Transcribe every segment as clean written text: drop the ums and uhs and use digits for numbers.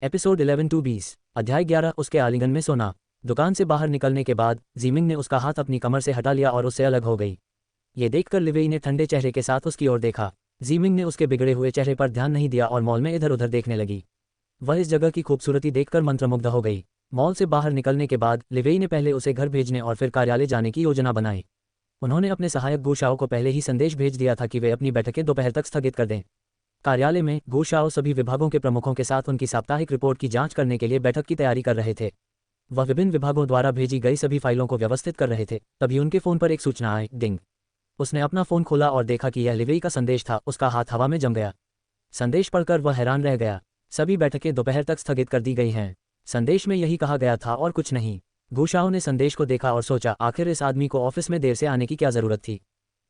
Episode 11 to 20 अध्याय 11 उसके आलिंगन में सोना। दुकान से बाहर निकलने के बाद जीमिंग ने उसका हाथ अपनी कमर से हटा लिया और उससे अलग हो गई। ये देखकर लिवेई ने ठंडे चेहरे के साथ उसकी ओर देखा। जीमिंग ने उसके बिगड़े हुए चेहरे पर ध्यान नहीं दिया और मॉल में इधर उधर देखने लगी। वह इस जगह की खूबसूरती देखकर मंत्रमुग्ध हो गई। मॉल से बाहर निकलने के बाद लिवेई ने पहले उसे घर भेजने और फिर कार्यालय जाने की योजना बनाई। उन्होंने अपने सहायक गु शाओ को पहले ही संदेश भेज दिया था कि वे अपनी बैठकें दोपहर तक स्थगित कर दें। कार्यालय में गु शाओ सभी विभागों के प्रमुखों के साथ उनकी साप्ताहिक रिपोर्ट की जांच करने के लिए बैठक की तैयारी कर रहे थे। वह विभिन्न विभागों द्वारा भेजी गई सभी फाइलों को व्यवस्थित कर रहे थे। तभी उनके फोन पर एक सूचना आई, डिंग। उसने अपना फोन खोला और देखा कि यह लिवेई का संदेश था। उसका हाथ हवा में जम गया। संदेश पढ़कर वह हैरान रह गया। सभी बैठकें दोपहर तक स्थगित कर दी गई हैं। संदेश में यही कहा गया था और कुछ नहीं। गु शाओ ने संदेश को देखा और सोचा, आखिर इस आदमी को ऑफिस में देर से आने की क्या जरूरत थी।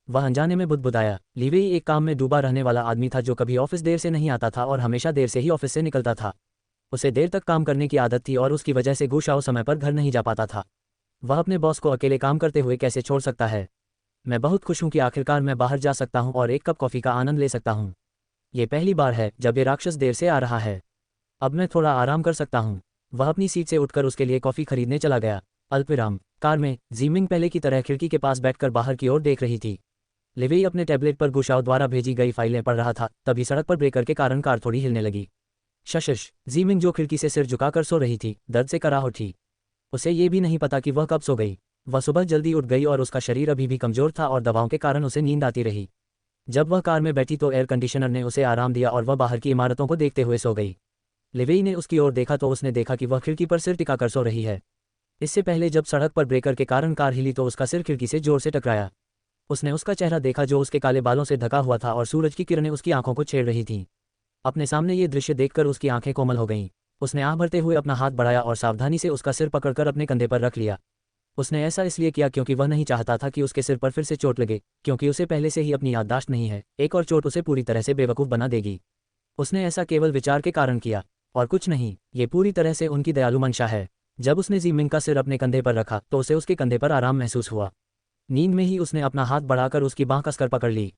वह अनजाने में बुदबुदाया। लिवेई एक काम में डूबा रहने वाला आदमी था जो कभी ऑफिस देर से नहीं आता था और हमेशा देर से ही ऑफिस से निकलता था। उसे देर तक काम करने की आदत थी और उसकी वजह से गु शाओ समय पर घर नहीं जा पाता था। वह अपने बॉस को अकेले काम करते हुए कैसे छोड़ सकता है। मैं बहुत खुश हूं कि आखिरकार मैं बाहर जा सकता हूं और एक कप कॉफी का आनंद ले सकता हूं। ये पहली बार है जब ये राक्षस देर से आ रहा है। अब मैं थोड़ा आराम कर सकता हूं। वह अपनी सीट से उठकर उसके लिए कॉफी खरीदने चला गया। अल्पविराम कार में जीमिंग पहले की तरह खिड़की के पास बैठकर बाहर की ओर देख रही थी। लिवेई अपने टैबलेट पर गु शाओ द्वारा भेजी गई फाइलें पढ़ रहा था। तभी सड़क पर ब्रेकर के कारण कार थोड़ी हिलने लगी। शशश। जीमिंग जो खिड़की से सिर झुकाकर सो रही थी, दर्द से कराह उठी। उसे ये भी नहीं पता कि वह कब सो गई। वह सुबह जल्दी उठ गई और उसका शरीर अभी भी कमजोर था और दवाओं के कारण उसे नींद आती रही। जब वह कार में बैठी तो एयर कंडीशनर ने उसे आराम दिया और वह बाहर की इमारतों को देखते हुए सो गई। लिवेई ने उसकी ओर देखा तो उसने देखा कि वह खिड़की पर सिर टिकाकर सो रही है। इससे पहले जब सड़क पर ब्रेकर के कारण कार हिली तो उसका सिर खिड़की से जोर से टकराया। उसने उसका चेहरा देखा जो उसके काले बालों से ढका हुआ था और सूरज की किरणें उसकी आंखों को छेड़ रही थीं। अपने सामने ये दृश्य देखकर उसकी आंखें कोमल हो गईं। उसने आह भरते हुए अपना हाथ बढ़ाया और सावधानी से उसका सिर पकड़कर अपने कंधे पर रख लिया। उसने ऐसा इसलिए किया क्योंकि वह नहीं चाहता था कि उसके सिर पर फिर से चोट लगे, क्योंकि उसे पहले से ही अपनी याददाश्त नहीं है। एक और चोट उसे पूरी तरह से बेवकूफ़ बना देगी। उसने ऐसा केवल विचार के कारण किया और कुछ नहीं। ये पूरी तरह से उनकी दयालु मंशा है। जब उसने जीमिंग का सिर अपने कंधे पर रखा तो उसे उसके कंधे पर आराम महसूस हुआ। नींद में ही उसने अपना हाथ बढ़ाकर उसकी बांह कसकर पकड़ ली।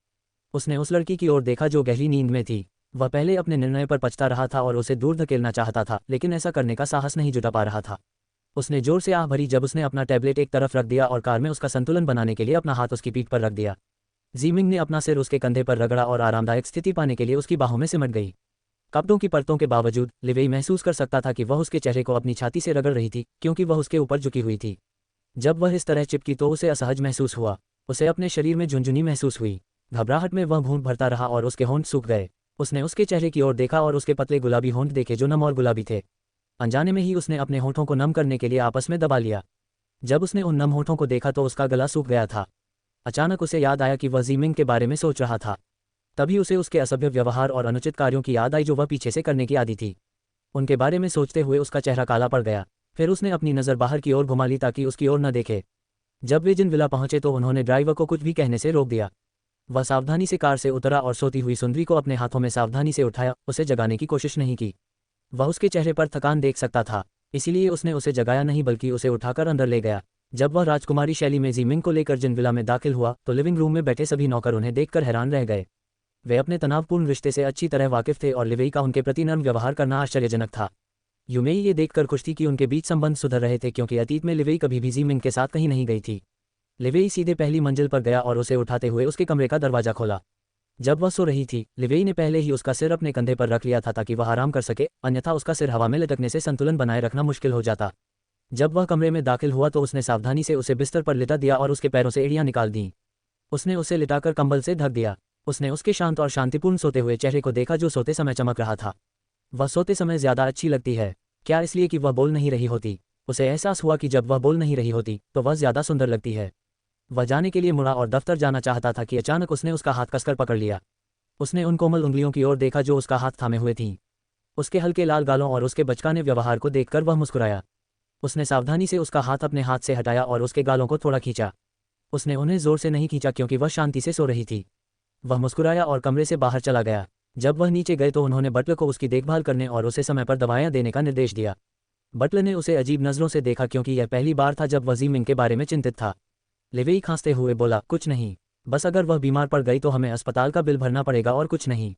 उसने उस लड़की की ओर देखा जो गहरी नींद में थी। वह पहले अपने निर्णय पर पछता रहा था और उसे दूर धकेलना चाहता था, लेकिन ऐसा करने का साहस नहीं जुटा पा रहा था। उसने जोर से आह भरी जब उसने अपना टैबलेट एक तरफ रख दिया और कार में उसका संतुलन बनाने के लिए अपना हाथ उसकी पीठ पर रख दिया। जीमिंग ने अपना सिर उसके कंधे पर रगड़ा और आरामदायक स्थिति पाने के लिए उसकी बाहों में सिमट गई। कपड़ों की परतों के बावजूद लिवेई महसूस कर सकता था कि वह उसके चेहरे को अपनी छाती से रगड़ रही थी, क्योंकि वह उसके ऊपर झुकी हुई थी। जब वह इस तरह चिपकी तो उसे असहज महसूस हुआ। उसे अपने शरीर में झुंझुनी महसूस हुई। घबराहट में वह घूंट भरता रहा और उसके होंठ सूख गए। उसने उसके चेहरे की ओर देखा और उसके पतले गुलाबी होंठ देखे जो नम और गुलाबी थे। अनजाने में ही उसने अपने होंठों को नम करने के लिए आपस में दबा लिया। जब उसने उन नम होंठों को देखा तो उसका गला सूख गया था। अचानक उसे याद आया कि वह जीमिंग के बारे में सोच रहा था। तभी उसे उसके असभ्य व्यवहार और अनुचित कार्यों की याद आई जो वह पीछे से करने की आदी थी। उनके बारे में सोचते हुए उसका चेहरा काला पड़ गया। फिर उसने अपनी नज़र बाहर की ओर घुमा ली ताकि उसकी ओर न देखे। जब वे जिन विला पहुंचे तो उन्होंने ड्राइवर को कुछ भी कहने से रोक दिया। वह सावधानी से कार से उतरा और सोती हुई सुंदरी को अपने हाथों में सावधानी से उठाया। उसे जगाने की कोशिश नहीं की। वह उसके चेहरे पर थकान देख सकता था, इसीलिए उसने उसे जगाया नहीं बल्कि उसे उठाकर अंदर ले गया। जब वह राजकुमारी शैली में जीमिंग को लेकर जिन विला में दाखिल हुआ तो लिविंग रूम में बैठे सभी नौकर उन्हें देखकर हैरान रह गए। वे अपने तनावपूर्ण रिश्ते से अच्छी तरह वाकिफ थे और लिवेई का उनके प्रति नर्म व्यवहार करना आश्चर्यजनक था। यूमेई ये देखकर खुश थी कि उनके बीच संबंध सुधर रहे थे, क्योंकि अतीत में लिवेई कभी भी जीमिंग के साथ कहीं नहीं गई थी। लिवेई सीधे पहली मंजिल पर गया और उसे उठाते हुए उसके कमरे का दरवाजा खोला। जब वह सो रही थी, लिवेई ने पहले ही उसका सिर अपने कंधे पर रख लिया था ताकि वह आराम कर सके, अन्यथा उसका सिर हवा में लटकने से संतुलन बनाए रखना मुश्किल हो जाता। जब वह कमरे में दाखिल हुआ तो उसने सावधानी से उसे बिस्तर पर लिटा दिया और उसके पैरों से एड़ियां निकाल दीं। उसने उसे लिटाकर कंबल से ढक दिया। उसने उसके शांत और शांतिपूर्ण सोते हुए चेहरे को देखा जो सोते समय चमक रहा था। वह सोते समय ज्यादा अच्छी लगती है। क्या इसलिए कि वह बोल नहीं रही होती? उसे एहसास हुआ कि जब वह बोल नहीं रही होती तो वह ज्यादा सुंदर लगती है। वह जाने के लिए मुड़ा और दफ्तर जाना चाहता था कि अचानक उसने उसका हाथ कसकर पकड़ लिया। उसने उन कोमल उंगलियों की ओर देखा जो उसका हाथ थामे हुए थीं। उसके हल्के लाल गालों और उसके बचकाने व्यवहार को देखकर वह मुस्कुराया। उसने सावधानी से उसका हाथ अपने हाथ से हटाया और उसके गालों को थोड़ा खींचा। उसने उन्हें जोर से नहीं खींचा क्योंकि वह शांति से सो रही थी। वह मुस्कुराया और कमरे से बाहर चला गया। जब वह नीचे गए तो उन्होंने बटलर को उसकी देखभाल करने और उसे समय पर दवाएं देने का निर्देश दिया। बटलर ने उसे अजीब नज़रों से देखा क्योंकि यह पहली बार था जब वह जीमिंग के बारे में चिंतित था। लिवेई खांसते हुए बोला, कुछ नहीं, बस अगर वह बीमार पड़ गई तो हमें अस्पताल का बिल भरना पड़ेगा और कुछ नहीं।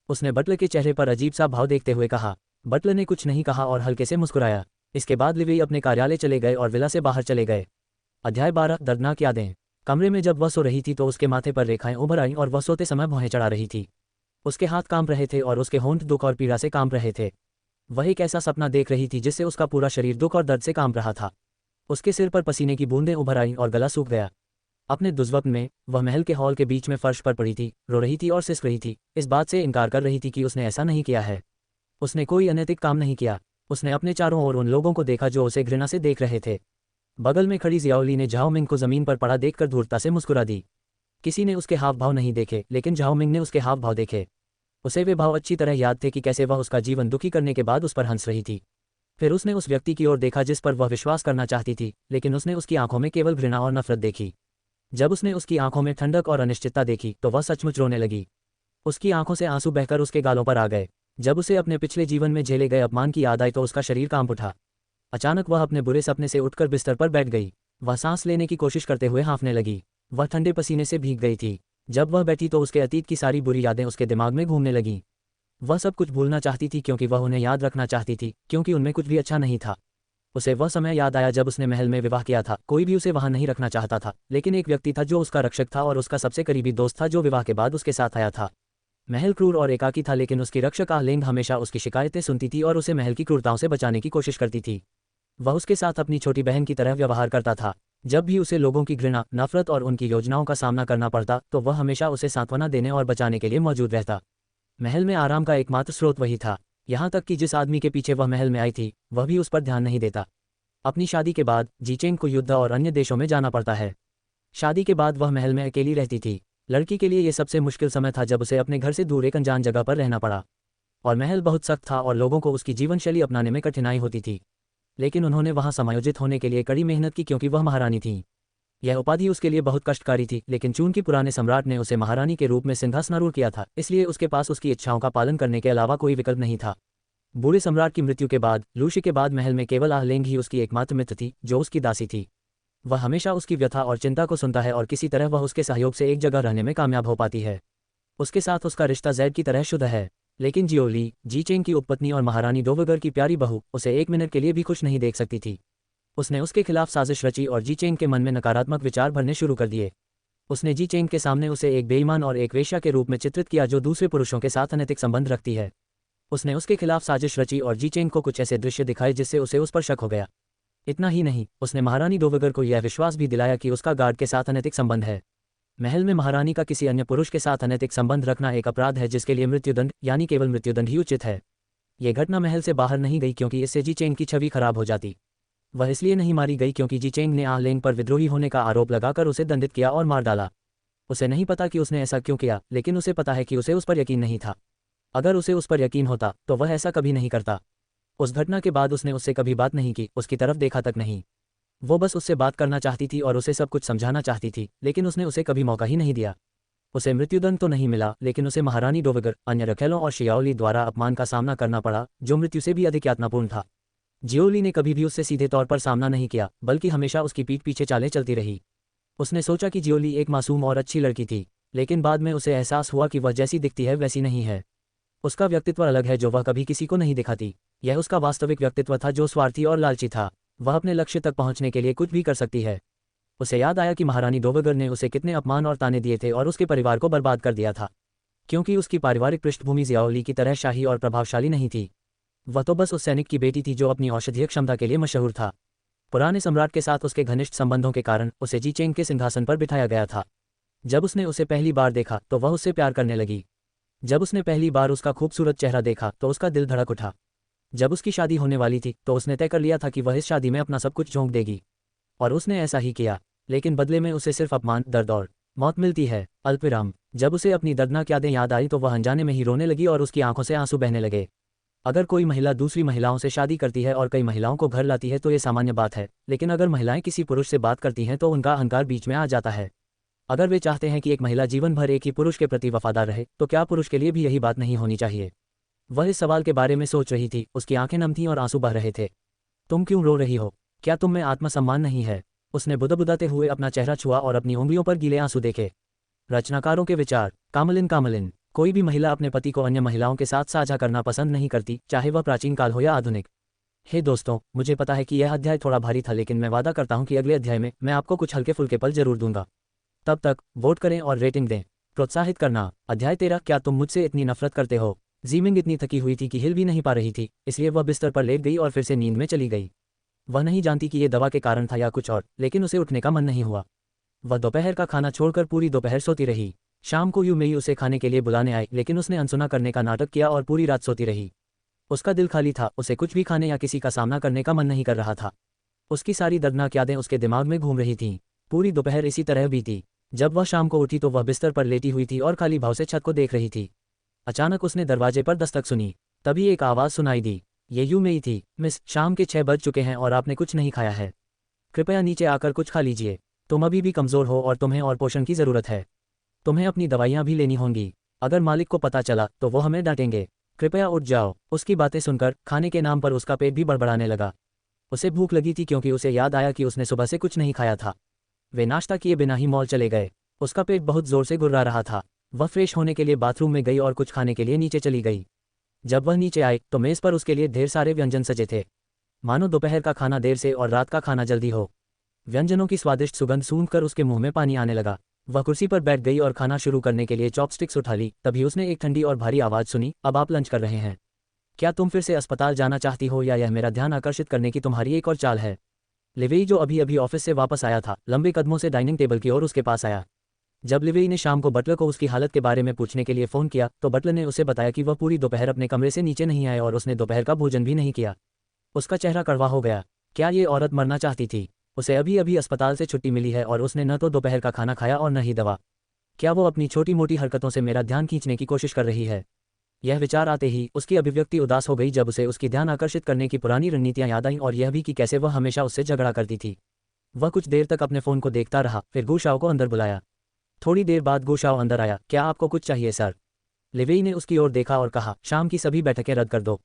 उसने बटलर के चेहरे पर अजीब सा भाव देखते हुए कहा। बटलर ने कुछ नहीं कहा और हल्के से मुस्कुराया। इसके बाद लिवी अपने कार्यालय चले गए और विला से बाहर चले गए। अध्याय 12 दर्दनाक यादें। कमरे में जब वह सो रही थी तो उसके माथे पर रेखाएं उभर आईं और वह सोते समय भौहें चढ़ा रही थी। उसके हाथ कांप रहे थे और उसके होंठ दुख और पीड़ा से कांप रहे थे। वह एक ऐसा सपना देख रही थी जिससे उसका पूरा शरीर दुख और दर्द से कांप रहा था। उसके सिर पर पसीने की बूंदें उभर आईं और गला सूख गया। अपने दुर्स्वप्न में वह महल के हॉल के बीच में फर्श पर पड़ी थी, रो रही थी और सिसक रही थी, इस बात से इनकार कर रही थी कि उसने ऐसा नहीं किया है। उसने कोई अनैतिक काम नहीं किया। उसने अपने चारों ओर उन लोगों को देखा जो उसे घृणा से देख रहे थे। बगल में खड़ी जियाओली ने झाओ मिंग को जमीन पर पड़ा देखकर धूर्तता से मुस्कुरा दी। किसी ने उसके हाव भाव नहीं देखे, लेकिन झाओ मिंग ने उसके हाव भाव देखे। उसे वे भाव अच्छी तरह याद थे कि कैसे वह उसका जीवन दुखी करने के बाद उस पर हंस रही थी। फिर उसने उस व्यक्ति की ओर देखा जिस पर वह विश्वास करना चाहती थी, लेकिन उसने उसकी आंखों में केवल घृणा और नफरत देखी। जब उसने उसकी आंखों में ठंडक और अनिश्चितता देखी तो वह सचमुच रोने लगी। उसकी आंखों से आंसू बहकर उसके गालों पर आ गए। जब उसे अपने पिछले जीवन में झेले गए अपमान की याद आई तो उसका शरीर कांप उठा। अचानक वह अपने बुरे सपने से उठकर बिस्तर पर बैठ गई। वह सांस लेने की कोशिश करते हुए हाँफने लगी। वह ठंडे पसीने से भीग गई थी। जब वह बैठी तो उसके अतीत की सारी बुरी यादें उसके दिमाग में घूमने लगीं। वह सब कुछ भूलना चाहती थी क्योंकि वह उन्हें याद रखना चाहती थी, क्योंकि उनमें कुछ भी अच्छा नहीं था। उसे वह समय याद आया जब उसने महल में विवाह किया था। कोई भी उसे वहां नहीं रखना चाहता था, लेकिन एक व्यक्ति था जो उसका रक्षक था और उसका सबसे करीबी दोस्त था जो विवाह के बाद उसके साथ आया था। महल क्रूर और एकाकी था, लेकिन उसकी रक्षक आहलेंग हमेशा उसकी शिकायतें सुनती थी और उसे महल की क्रूरताओं से बचाने की कोशिश करती थी। वह उसके साथ अपनी छोटी बहन की तरह व्यवहार करता था। जब भी उसे लोगों की घृणा, नफरत और उनकी योजनाओं का सामना करना पड़ता तो वह हमेशा उसे सांत्वना देने और बचाने के लिए मौजूद रहता। महल में आराम का एकमात्र स्रोत वही था। यहाँ तक कि जिस आदमी के पीछे वह महल में आई थी वह भी उस पर ध्यान नहीं देता। अपनी शादी के बाद जीचेंग को युद्ध और अन्य देशों में जाना पड़ता है। शादी के बाद वह महल में अकेली रहती थी। लड़की के लिए यह सबसे मुश्किल समय था जब उसे अपने घर से दूर एक अनजान जगह पर रहना पड़ा। और महल बहुत सख्त था और लोगों को उसकी जीवनशैली अपनाने में कठिनाई होती थी, लेकिन उन्होंने वहां समायोजित होने के लिए कड़ी मेहनत की क्योंकि वह महारानी थी। यह उपाधि उसके लिए बहुत कष्टकारी थी, लेकिन चूंकि पुराने सम्राट ने उसे महारानी के रूप में सिंहासनारूढ़ किया था, इसलिए उसके पास उसकी इच्छाओं का पालन करने के अलावा कोई विकल्प नहीं था। बूढ़े सम्राट की मृत्यु के बाद लूशी के बाद महल में केवल आहलेंग ही उसकी एकमात्र मित्र थी जो उसकी दासी थी। वह हमेशा उसकी व्यथा और चिंता को सुनता है और किसी तरह वह उसके सहयोग से एक जगह रहने में कामयाब हो पाती है। उसके साथ उसका रिश्ता जैद की तरह शुद्ध है, लेकिन जियोली, जीचेंग की उपपत्नी और महारानी डोवगर की प्यारी बहू, उसे एक मिनट के लिए भी खुश नहीं देख सकती थी। उसने उसके खिलाफ साजिश रची और जीचेंग के मन में नकारात्मक विचार भरने शुरू कर दिए। उसने जीचेंग के सामने उसे एक बेईमान और एक वेश्या के रूप में चित्रित किया जो दूसरे पुरुषों के साथ अनैतिक संबंध रखती है। उसने उसके खिलाफ साजिश रची और जीचेंग को कुछ ऐसे दृश्य दिखाए जिससे उसे उस पर शक हो गया। इतना ही नहीं, उसने महारानी डोवगर को यह विश्वास भी दिलाया कि उसका गार्ड के साथ अनैतिक संबंध है। महल में महारानी का किसी अन्य पुरुष के साथ अनैतिक संबंध रखना एक अपराध है जिसके लिए मृत्युदंड, यानी केवल मृत्युदंड ही उचित है। यह घटना महल से बाहर नहीं गई क्योंकि इससे जीचेंग की छवि खराब हो जाती। वह इसलिए नहीं मारी गई क्योंकि जीचेंग ने आहलेंग पर विद्रोही होने का आरोप लगाकर उसे दंडित किया और मार डाला। उसे नहीं पता कि उसने ऐसा क्यों किया, लेकिन उसे पता है कि उसे उस पर यकीन नहीं था। अगर उसे उस पर यकीन होता तो वह ऐसा कभी नहीं करता। उस घटना के बाद उसने उससे कभी बात नहीं की, उसकी तरफ देखा तक नहीं। वो बस उससे बात करना चाहती थी और उसे सब कुछ समझाना चाहती थी, लेकिन उसने उसे कभी मौका ही नहीं दिया। उसे मृत्युदंड तो नहीं मिला, लेकिन उसे महारानी डोवगर, अन्य रखेलों और शियाओली द्वारा अपमान का सामना करना पड़ा, जो मृत्यु से भी अधिक यातनापूर्ण था। जियोली ने कभी भी उससे सीधे तौर पर सामना नहीं किया, बल्कि हमेशा उसकी पीठ पीछे चालें चलती रही। उसने सोचा कि जियोली एक मासूम और अच्छी लड़की थी, लेकिन बाद में उसे एहसास हुआ कि वह जैसी दिखती है वैसी नहीं है। उसका व्यक्तित्व अलग है जो वह कभी किसी को नहीं दिखाती। यह उसका वास्तविक व्यक्तित्व था जो स्वार्थी और लालची था। वह अपने लक्ष्य तक पहुंचने के लिए कुछ भी कर सकती है। उसे याद आया कि महारानी डोवगर ने उसे कितने अपमान और ताने दिए थे और उसके परिवार को बर्बाद कर दिया था, क्योंकि उसकी पारिवारिक पृष्ठभूमि जियाओली की तरह शाही और प्रभावशाली नहीं थी। वह तो बस उस सैनिक की बेटी थी जो अपनी औषधीय क्षमता के लिए मशहूर था। पुराने सम्राट के साथ उसके घनिष्ठ संबंधों के कारण उसे जीचेंग के सिंहासन पर बिठाया गया था। जब उसने उसे पहली बार देखा तो वह उससे प्यार करने लगी। जब उसने पहली बार उसका खूबसूरत चेहरा देखा तो उसका दिल धड़क उठा। जब उसकी शादी होने वाली थी तो उसने तय कर लिया था कि वह इस शादी में अपना सब कुछ झोंक देगी, और उसने ऐसा ही किया, लेकिन बदले में उसे सिर्फ अपमान, दर्द और मौत मिलती है। अल्पविराम। जब उसे अपनी दर्दनाक यादें याद आई तो वह अनजाने में ही रोने लगी और उसकी आंखों से आंसू बहने लगे। अगर कोई महिला दूसरी महिलाओं से शादी करती है और कई महिलाओं को घर लाती है तो ये सामान्य बात है, लेकिन अगर महिलाएं किसी पुरुष से बात करती हैं तो उनका अहंकार बीच में आ जाता है। अगर वे चाहते हैं कि एक महिला जीवन भर एक ही पुरुष के प्रति वफादार रहे, तो क्या पुरुष के लिए भी यही बात नहीं होनी चाहिए? वह इस सवाल के बारे में सोच रही थी। उसकी आंखें नम थीं और आंसू बह रहे थे। तुम क्यों रो रही हो? क्या तुम में आत्मसम्मान नहीं है? उसने बुदबुदाते हुए अपना चेहरा छुआ और अपनी उंगलियों पर गीले आंसू देखे। रचनाकारों के विचार। कामलिन। कोई भी महिला अपने पति को अन्य महिलाओं के साथ साझा करना पसंद नहीं करती, चाहे वह प्राचीन काल हो या आधुनिक। हे दोस्तों, मुझे पता है कि यह अध्याय थोड़ा भारी था, लेकिन मैं वादा करता हूं कि अगले अध्याय में मैं आपको कुछ हल्के फुल्के पल जरूर दूंगा। तब तक वोट करें और रेटिंग दें। प्रोत्साहित करना। अध्याय 13। क्या तुम मुझसे इतनी नफरत करते हो? जीमिंग इतनी थकी हुई थी कि हिल भी नहीं पा रही थी, इसलिए वह बिस्तर पर लेट गई और फिर से नींद में चली गई। वह नहीं जानती कि ये दवा के कारण था या कुछ और, लेकिन उसे उठने का मन नहीं हुआ। वह दोपहर का खाना छोड़कर पूरी दोपहर सोती रही। शाम को यूमेई उसे खाने के लिए बुलाने आई, लेकिन उसने अनसुना करने का नाटक किया और पूरी रात सोती रही। उसका दिल खाली था, उसे कुछ भी खाने या किसी का सामना करने का मन नहीं कर रहा था। उसकी सारी दर्दनाक यादें उसके दिमाग में घूम रही थीं। पूरी दोपहर इसी तरह बीती। जब वह शाम को उठी तो वह बिस्तर पर लेटी हुई थी और खाली भाव से छत को देख रही थी। अचानक उसने दरवाजे पर दस्तक सुनी। तभी एक आवाज़ सुनाई दी। ये यूमेई थी। मिस, शाम के 6 बज चुके हैं और आपने कुछ नहीं खाया है। कृपया नीचे आकर कुछ खा लीजिए। तुम अभी भी कमज़ोर हो और तुम्हें और पोषण की ज़रूरत है। तुम्हें अपनी दवाइयाँ भी लेनी होंगी। अगर मालिक को पता चला तो वो हमें डांटेंगे। कृपया उठ जाओ। उसकी बातें सुनकर खाने के नाम पर उसका पेट भी बड़बड़ाने लगा। उसे भूख लगी थी क्योंकि उसे याद आया कि उसने सुबह से कुछ नहीं खाया था। वे नाश्ता किए बिना ही मॉल चले गए। उसका पेट बहुत जोर से गुर्रा रहा था। वह फ्रेश होने के लिए बाथरूम में गई और कुछ खाने के लिए नीचे चली गई। जब वह नीचे आई तो मेज़ पर उसके लिए ढेर सारे व्यंजन सजे थे, मानो दोपहर का खाना देर से और रात का खाना जल्दी हो। व्यंजनों की स्वादिष्ट सुगंध सूंघकर उसके मुंह में पानी आने लगा। वह कुर्सी पर बैठ गई और खाना शुरू करने के लिए चॉपस्टिक्स उठा ली। तभी उसने एक ठंडी और भारी आवाज़ सुनी। अब आप लंच कर रहे हैं? क्या तुम फिर से अस्पताल जाना चाहती हो या यह मेरा ध्यान आकर्षित करने की तुम्हारी एक और चाल है? लिवेई, जो अभी अभी ऑफिस से वापस आया था, लंबे कदमों से डाइनिंग टेबल की ओर उसके पास आया। जब लिवेई ने शाम को बटलर को उसकी हालत के बारे में पूछने के लिए फ़ोन किया तो बटलर ने उसे बताया कि वह पूरी दोपहर अपने कमरे से नीचे नहीं आया और उसने दोपहर का भोजन भी नहीं किया। उसका चेहरा कड़वा हो गया। क्या ये औरत मरना चाहती थी? उसे अभी अभी अस्पताल से छुट्टी मिली है और उसने न तो दोपहर का खाना खाया और न ही दवा। क्या वो अपनी छोटी मोटी हरकतों से मेरा ध्यान खींचने की कोशिश कर रही है? यह विचार आते ही उसकी अभिव्यक्ति उदास हो गई, जब उसे उसकी ध्यान आकर्षित करने की पुरानी रणनीतियां याद आईं और यह भी कि कैसे वह हमेशा उससे झगड़ा करती थी। वह कुछ देर तक अपने फ़ोन को देखता रहा, फिर गुशाओ को अंदर बुलाया। थोड़ी देर बाद गुशाओ अंदर आया। क्या आपको कुछ चाहिए सर? लिवेई ने उसकी ओर देखा और कहा, शाम की सभी बैठकें रद्द कर दो।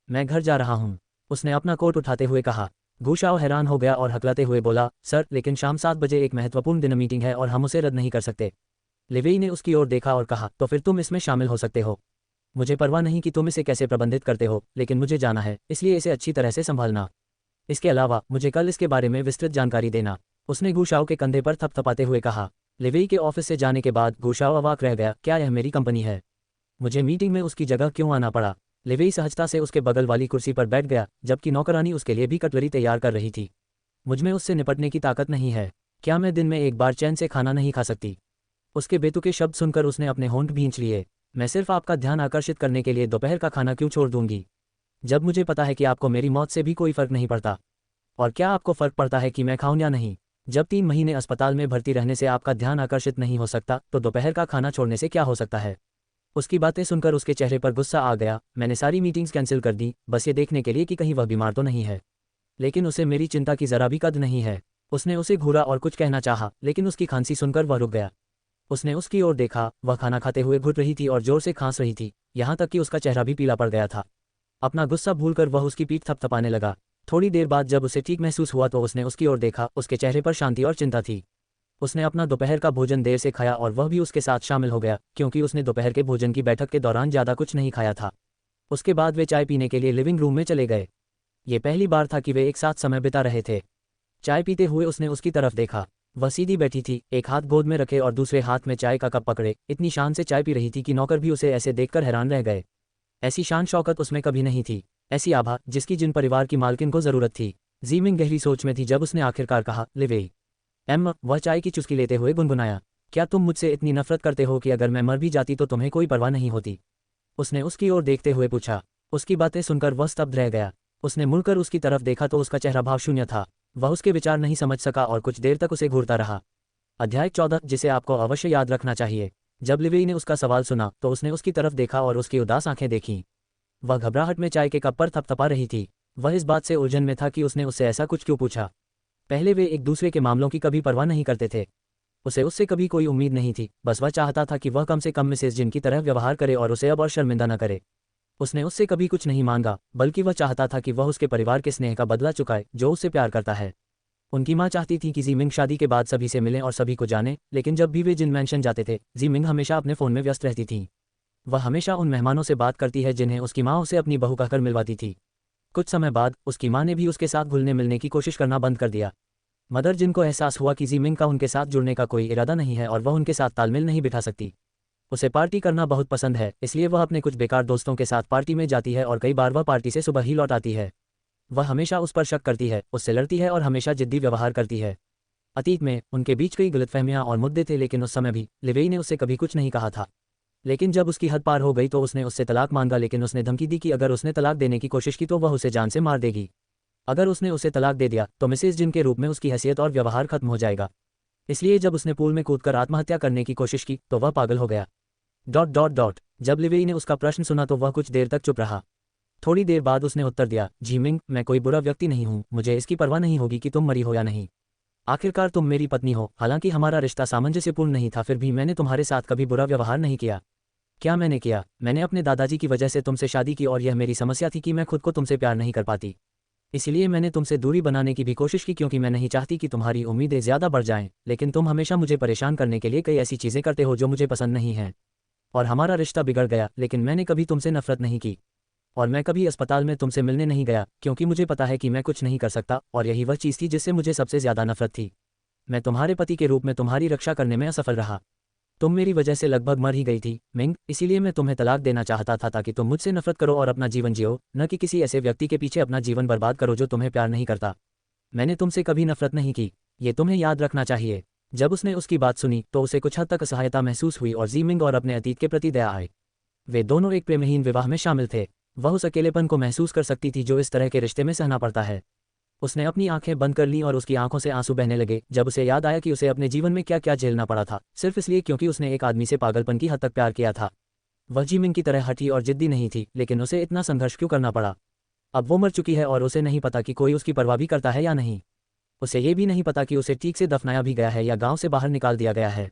मैं घर जा रहा हूँ, उसने अपना कोट उठाते हुए कहा। गुशाओ हैरान हो गया और हकलाते हुए बोला, सर, लेकिन शाम 7 बजे एक महत्वपूर्ण दिन मीटिंग है और हम उसे रद्द नहीं कर सकते। लिवेई ने उसकी ओर देखा और कहा, तो फिर तुम इसमें शामिल हो सकते हो। मुझे परवाह नहीं कि तुम इसे कैसे प्रबंधित करते हो, लेकिन मुझे जाना है, इसलिए इसे अच्छी तरह से संभालना। इसके अलावा मुझे कल इसके बारे में विस्तृत जानकारी देना। उसने गुशाओ के कंधे पर थपथपाते हुए कहा। लिवेई के ऑफिस से जाने के बाद गुशाओ अवाक रह गया। क्या यह मेरी कंपनी है? मुझे मीटिंग में उसकी जगह क्यों आना पड़ा? लिवेई सहजता से उसके बगल वाली कुर्सी पर बैठ गया, जबकि नौकरानी उसके लिए भी कटलरी तैयार कर रही थी। मुझमें उससे निपटने की ताकत नहीं है। क्या मैं दिन में एक बार चैन से खाना नहीं खा सकती? उसके बेतुके शब्द सुनकर उसने अपने होंठ भींच लिए। मैं सिर्फ आपका ध्यान आकर्षित करने के लिए दोपहर का खाना क्यों छोड़ दूंगी, जब मुझे पता है कि आपको मेरी मौत से भी कोई फर्क नहीं पड़ता? और क्या आपको फर्क पड़ता है कि मैं खाऊं या नहीं? जब 3 महीने अस्पताल में भर्ती रहने से आपका ध्यान आकर्षित नहीं हो सकता, तो दोपहर का खाना छोड़ने से क्या हो सकता है? उसकी बातें सुनकर उसके चेहरे पर गुस्सा आ गया। मैंने सारी मीटिंग्स कैंसिल कर दी, बस ये देखने के लिए कि कहीं वह बीमार तो नहीं है। लेकिन उसे मेरी चिंता की जरा भी कद्र नहीं है। उसने उसे घूरा और कुछ कहना चाहा, लेकिन उसकी खांसी सुनकर वह रुक गया। उसने उसकी ओर देखा। वह खाना खाते हुए घुट रही थी और जोर से खांस रही थी, यहाँ तक कि उसका चेहरा भी पीला पड़ गया था। अपना गुस्सा भूलकर वह उसकी पीठ थपथपाने लगा। थोड़ी देर बाद जब उसे ठीक महसूस हुआ तो उसने उसकी ओर देखा। उसके चेहरे पर शांति और चिंता थी। उसने अपना दोपहर का भोजन देर से खाया और वह भी उसके साथ शामिल हो गया, क्योंकि उसने दोपहर के भोजन की बैठक के दौरान ज़्यादा कुछ नहीं खाया था। उसके बाद वे चाय पीने के लिए लिविंग रूम में चले गए। ये पहली बार था कि वे एक साथ समय बिता रहे थे। चाय पीते हुए उसने उसकी तरफ देखा। वह सीधी बैठी थी, एक हाथ गोद में रखे और दूसरे हाथ में चाय का कप पकड़े, इतनी शान से चाय पी रही थी कि नौकर भी उसे ऐसे देखकर हैरान रह गए। ऐसी शान शौकत उसमें कभी नहीं थी, ऐसी आभा जिसकी जिन परिवार की मालकिन को ज़रूरत थी। जीमिंग गहरी सोच में थी जब उसने आखिरकार कहा, लिवेई। वह चाय की चुस्की लेते हुए गुनगुनाया, क्या तुम मुझसे इतनी नफरत करते हो कि अगर मैं मर भी जाती तो तुम्हें कोई परवाह नहीं होती? उसने उसकी ओर देखते हुए पूछा। उसकी बातें सुनकर वह स्तब्ध रह गया। उसने मुड़कर उसकी तरफ देखा तो उसका चेहरा भावशून्य था। वह उसके विचार नहीं समझ सका और कुछ देर तक उसे घूरता रहा। अध्याय 14, जिसे आपको अवश्य याद रखना चाहिए। जब लिवेई ने उसका सवाल सुना तो उसने उसकी तरफ देखा और उसकी उदास आंखें देखीं। वह घबराहट में चाय के कप पर थपथपा रही थी। वह इस बात से उलझन में था कि उसने उससे ऐसा कुछ क्यों पूछा। पहले वे एक दूसरे के मामलों की कभी परवाह नहीं करते थे। उसे उससे कभी कोई उम्मीद नहीं थी, बस वह चाहता था कि वह कम से कम मिसेस जिन की तरह व्यवहार करे और उसे अब और शर्मिंदा न करे। उसने उससे कभी कुछ नहीं मांगा, बल्कि वह चाहता था कि वह उसके परिवार के स्नेह का बदला चुकाए जो उससे प्यार करता है। उनकी माँ चाहती थी कि जीमिंग शादी के बाद सभी से मिलें और सभी को जाने, लेकिन जब भी वे जिन मैंशन जाते थे, जीमिंग हमेशा अपने फ़ोन में व्यस्त रहती थी। वह हमेशा उन मेहमानों से बात करती है जिन्हें उसकी माँ उसे अपनी बहू कहकर मिलवाती थी। कुछ समय बाद उसकी माँ ने भी उसके साथ घुलने मिलने की कोशिश करना बंद कर दिया। मदर जिन को एहसास हुआ कि ज़ीमिंग का उनके साथ जुड़ने का कोई इरादा नहीं है और वह उनके साथ तालमेल नहीं बिठा सकती। उसे पार्टी करना बहुत पसंद है, इसलिए वह अपने कुछ बेकार दोस्तों के साथ पार्टी में जाती है और कई बार वह पार्टी से सुबह ही लौट आती है। वह हमेशा उस पर शक करती है, उससे लड़ती है और हमेशा जिद्दी व्यवहार करती है। अतीत में उनके बीच कई गलतफहमियां और मुद्दे थे, लेकिन उस समय भी लिवेई ने उससे कभी कुछ नहीं कहा था। लेकिन जब उसकी हद पार हो गई तो उसने उससे तलाक मांगा, लेकिन उसने धमकी दी कि अगर उसने तलाक देने की कोशिश की तो वह उसे जान से मार देगी। अगर उसने उसे तलाक दे दिया तो मिसेस जिन के रूप में उसकी हैसियत और व्यवहार खत्म हो जाएगा। इसलिए जब उसने पूल में कूदकर आत्महत्या करने की कोशिश की तो वह पागल हो गया। जब लिवेई ने उसका प्रश्न सुना तो वह कुछ देर तक चुप रहा। थोड़ी देर बाद उसने उत्तर दिया, झीमिंग, मैं कोई बुरा व्यक्ति नहीं हूँ, मुझे इसकी परवाह नहीं होगी कि तुम मरी हो या नहीं। आखिरकार तुम मेरी पत्नी हो। हालांकि हमारा रिश्ता सामंजस्यपूर्ण नहीं था, फिर भी मैंने तुम्हारे साथ कभी बुरा व्यवहार नहीं किया। क्या मैंने किया? मैंने अपने दादाजी की वजह से तुमसे शादी की और यह मेरी समस्या थी कि मैं खुद को तुमसे प्यार नहीं कर पाती। इसलिए मैंने तुमसे दूरी बनाने की भी कोशिश की, क्योंकि मैं नहीं चाहती कि तुम्हारी उम्मीदें ज़्यादा बढ़ जाएं। लेकिन तुम हमेशा मुझे परेशान करने के लिए कई ऐसी चीज़ें करते हो जो मुझे पसंद नहीं हैं, और हमारा रिश्ता बिगड़ गया। लेकिन मैंने कभी तुमसे नफरत नहीं की, और मैं कभी अस्पताल में तुमसे मिलने नहीं गया, क्योंकि मुझे पता है कि मैं कुछ नहीं कर सकता, और यही वह चीज़ थी जिससे मुझे सबसे ज़्यादा नफरत थी। मैं तुम्हारे पति के रूप में तुम्हारी रक्षा करने में असफल रहा। तुम मेरी वजह से लगभग मर ही गई थी, मिंग, इसीलिए मैं तुम्हें तलाक देना चाहता था ताकि तुम मुझसे नफरत करो और अपना जीवन जियो, न कि किसी ऐसे व्यक्ति के पीछे अपना जीवन बर्बाद करो जो तुम्हें प्यार नहीं करता। मैंने तुमसे कभी नफरत नहीं की, ये तुम्हें याद रखना चाहिए। जब उसने उसकी बात सुनी तो उसे कुछ हद तक असहायता महसूस हुई और ज़ीमिंग और अपने अतीत के प्रति दया आई। वे दोनों एक प्रेमहीन विवाह में शामिल थे। वह उस अकेलेपन को महसूस कर सकती थी जो इस तरह के रिश्ते में सहना पड़ता है। उसने अपनी आंखें बंद कर लीं और उसकी आंखों से आंसू बहने लगे जब उसे याद आया कि उसे अपने जीवन में क्या क्या झेलना पड़ा था, सिर्फ इसलिए क्योंकि उसने एक आदमी से पागलपन की हद तक प्यार किया था। वह जीमिंग की तरह हठी और जिद्दी नहीं थी, लेकिन उसे इतना संघर्ष क्यों करना पड़ा? अब वो मर चुकी है और उसे नहीं पता कि कोई उसकी परवाह भी करता है या नहीं। उसे ये भी नहीं पता कि उसे ठीक से दफनाया भी गया है या गांव से बाहर निकाल दिया गया है,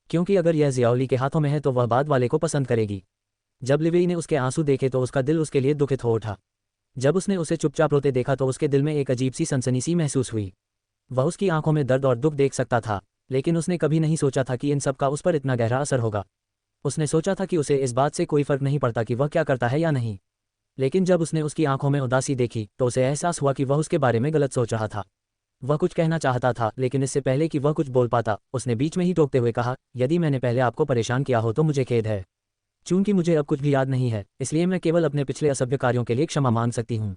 क्योंकि अगर यह जियाउली के हाथों में है तो वह बाद वाले को पसंद करेगी। जब लिवेई ने उसके आंसू देखे तो उसका दिल उसके लिए दुखित हो उठा। जब उसने उसे चुपचाप रोते देखा तो उसके दिल में एक अजीब सी सनसनी सी महसूस हुई। वह उसकी आंखों में दर्द और दुख देख सकता था, लेकिन उसने कभी नहीं सोचा था कि इन सब का उस पर इतना गहरा असर होगा। उसने सोचा था कि उसे इस बात से कोई फर्क नहीं पड़ता कि वह क्या करता है या नहीं। लेकिन जब उसने उसकी आंखों में उदासी देखी तो उसे एहसास हुआ कि वह उसके बारे में गलत सोच रहा था। वह कुछ कहना चाहता था, लेकिन इससे पहले कि वह कुछ बोल पाता, उसने बीच में ही टोकते हुए कहा, यदि मैंने पहले आपको परेशान किया हो तो मुझे खेद है। चूंकि मुझे अब कुछ भी याद नहीं है, इसलिए मैं केवल अपने पिछले असभ्य कार्यों के लिए क्षमा मांग सकती हूँ।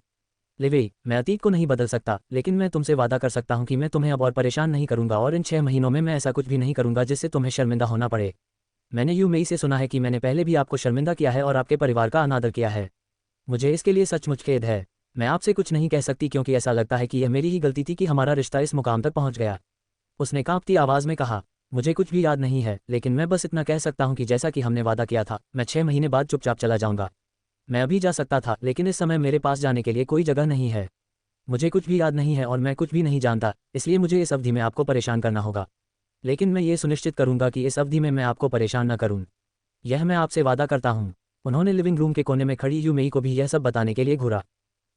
लिवेई, मैं अतीत को नहीं बदल सकता, लेकिन मैं तुमसे वादा कर सकता हूँ कि मैं तुम्हें अब और परेशान नहीं करूंगा, और इन 6 महीनों में मैं ऐसा कुछ भी नहीं करूंगा जिससे तुम्हें शर्मिंदा होना पड़े। मैंने यू मई से सुना है कि मैंने पहले भी आपको शर्मिंदा किया है और आपके परिवार का अनादर किया है। मुझे इसके लिए सचमुच खेद है। मैं आपसे कुछ नहीं कह सकती क्योंकि ऐसा लगता है कि यह मेरी ही गलती थी कि हमारा रिश्ता इस मुकाम तक पहुंच गया। उसने कांपती आवाज़ में कहा, मुझे कुछ भी याद नहीं है, लेकिन मैं बस इतना कह सकता हूँ कि जैसा कि हमने वादा किया था, मैं 6 महीने बाद चुपचाप चला जाऊंगा। मैं अभी जा सकता था, लेकिन इस समय मेरे पास जाने के लिए कोई जगह नहीं है। मुझे कुछ भी याद नहीं है और मैं कुछ भी नहीं जानता, इसलिए मुझे इस अवधि में आपको परेशान करना होगा। लेकिन मैं ये सुनिश्चित करूंगा कि इस अवधि में मैं आपको परेशान न करूं। यह मैं आपसे वादा करता हूं। उन्होंने लिविंग रूम के कोने में खड़ी यूमेई को भी यह सब बताने के लिए घूरा।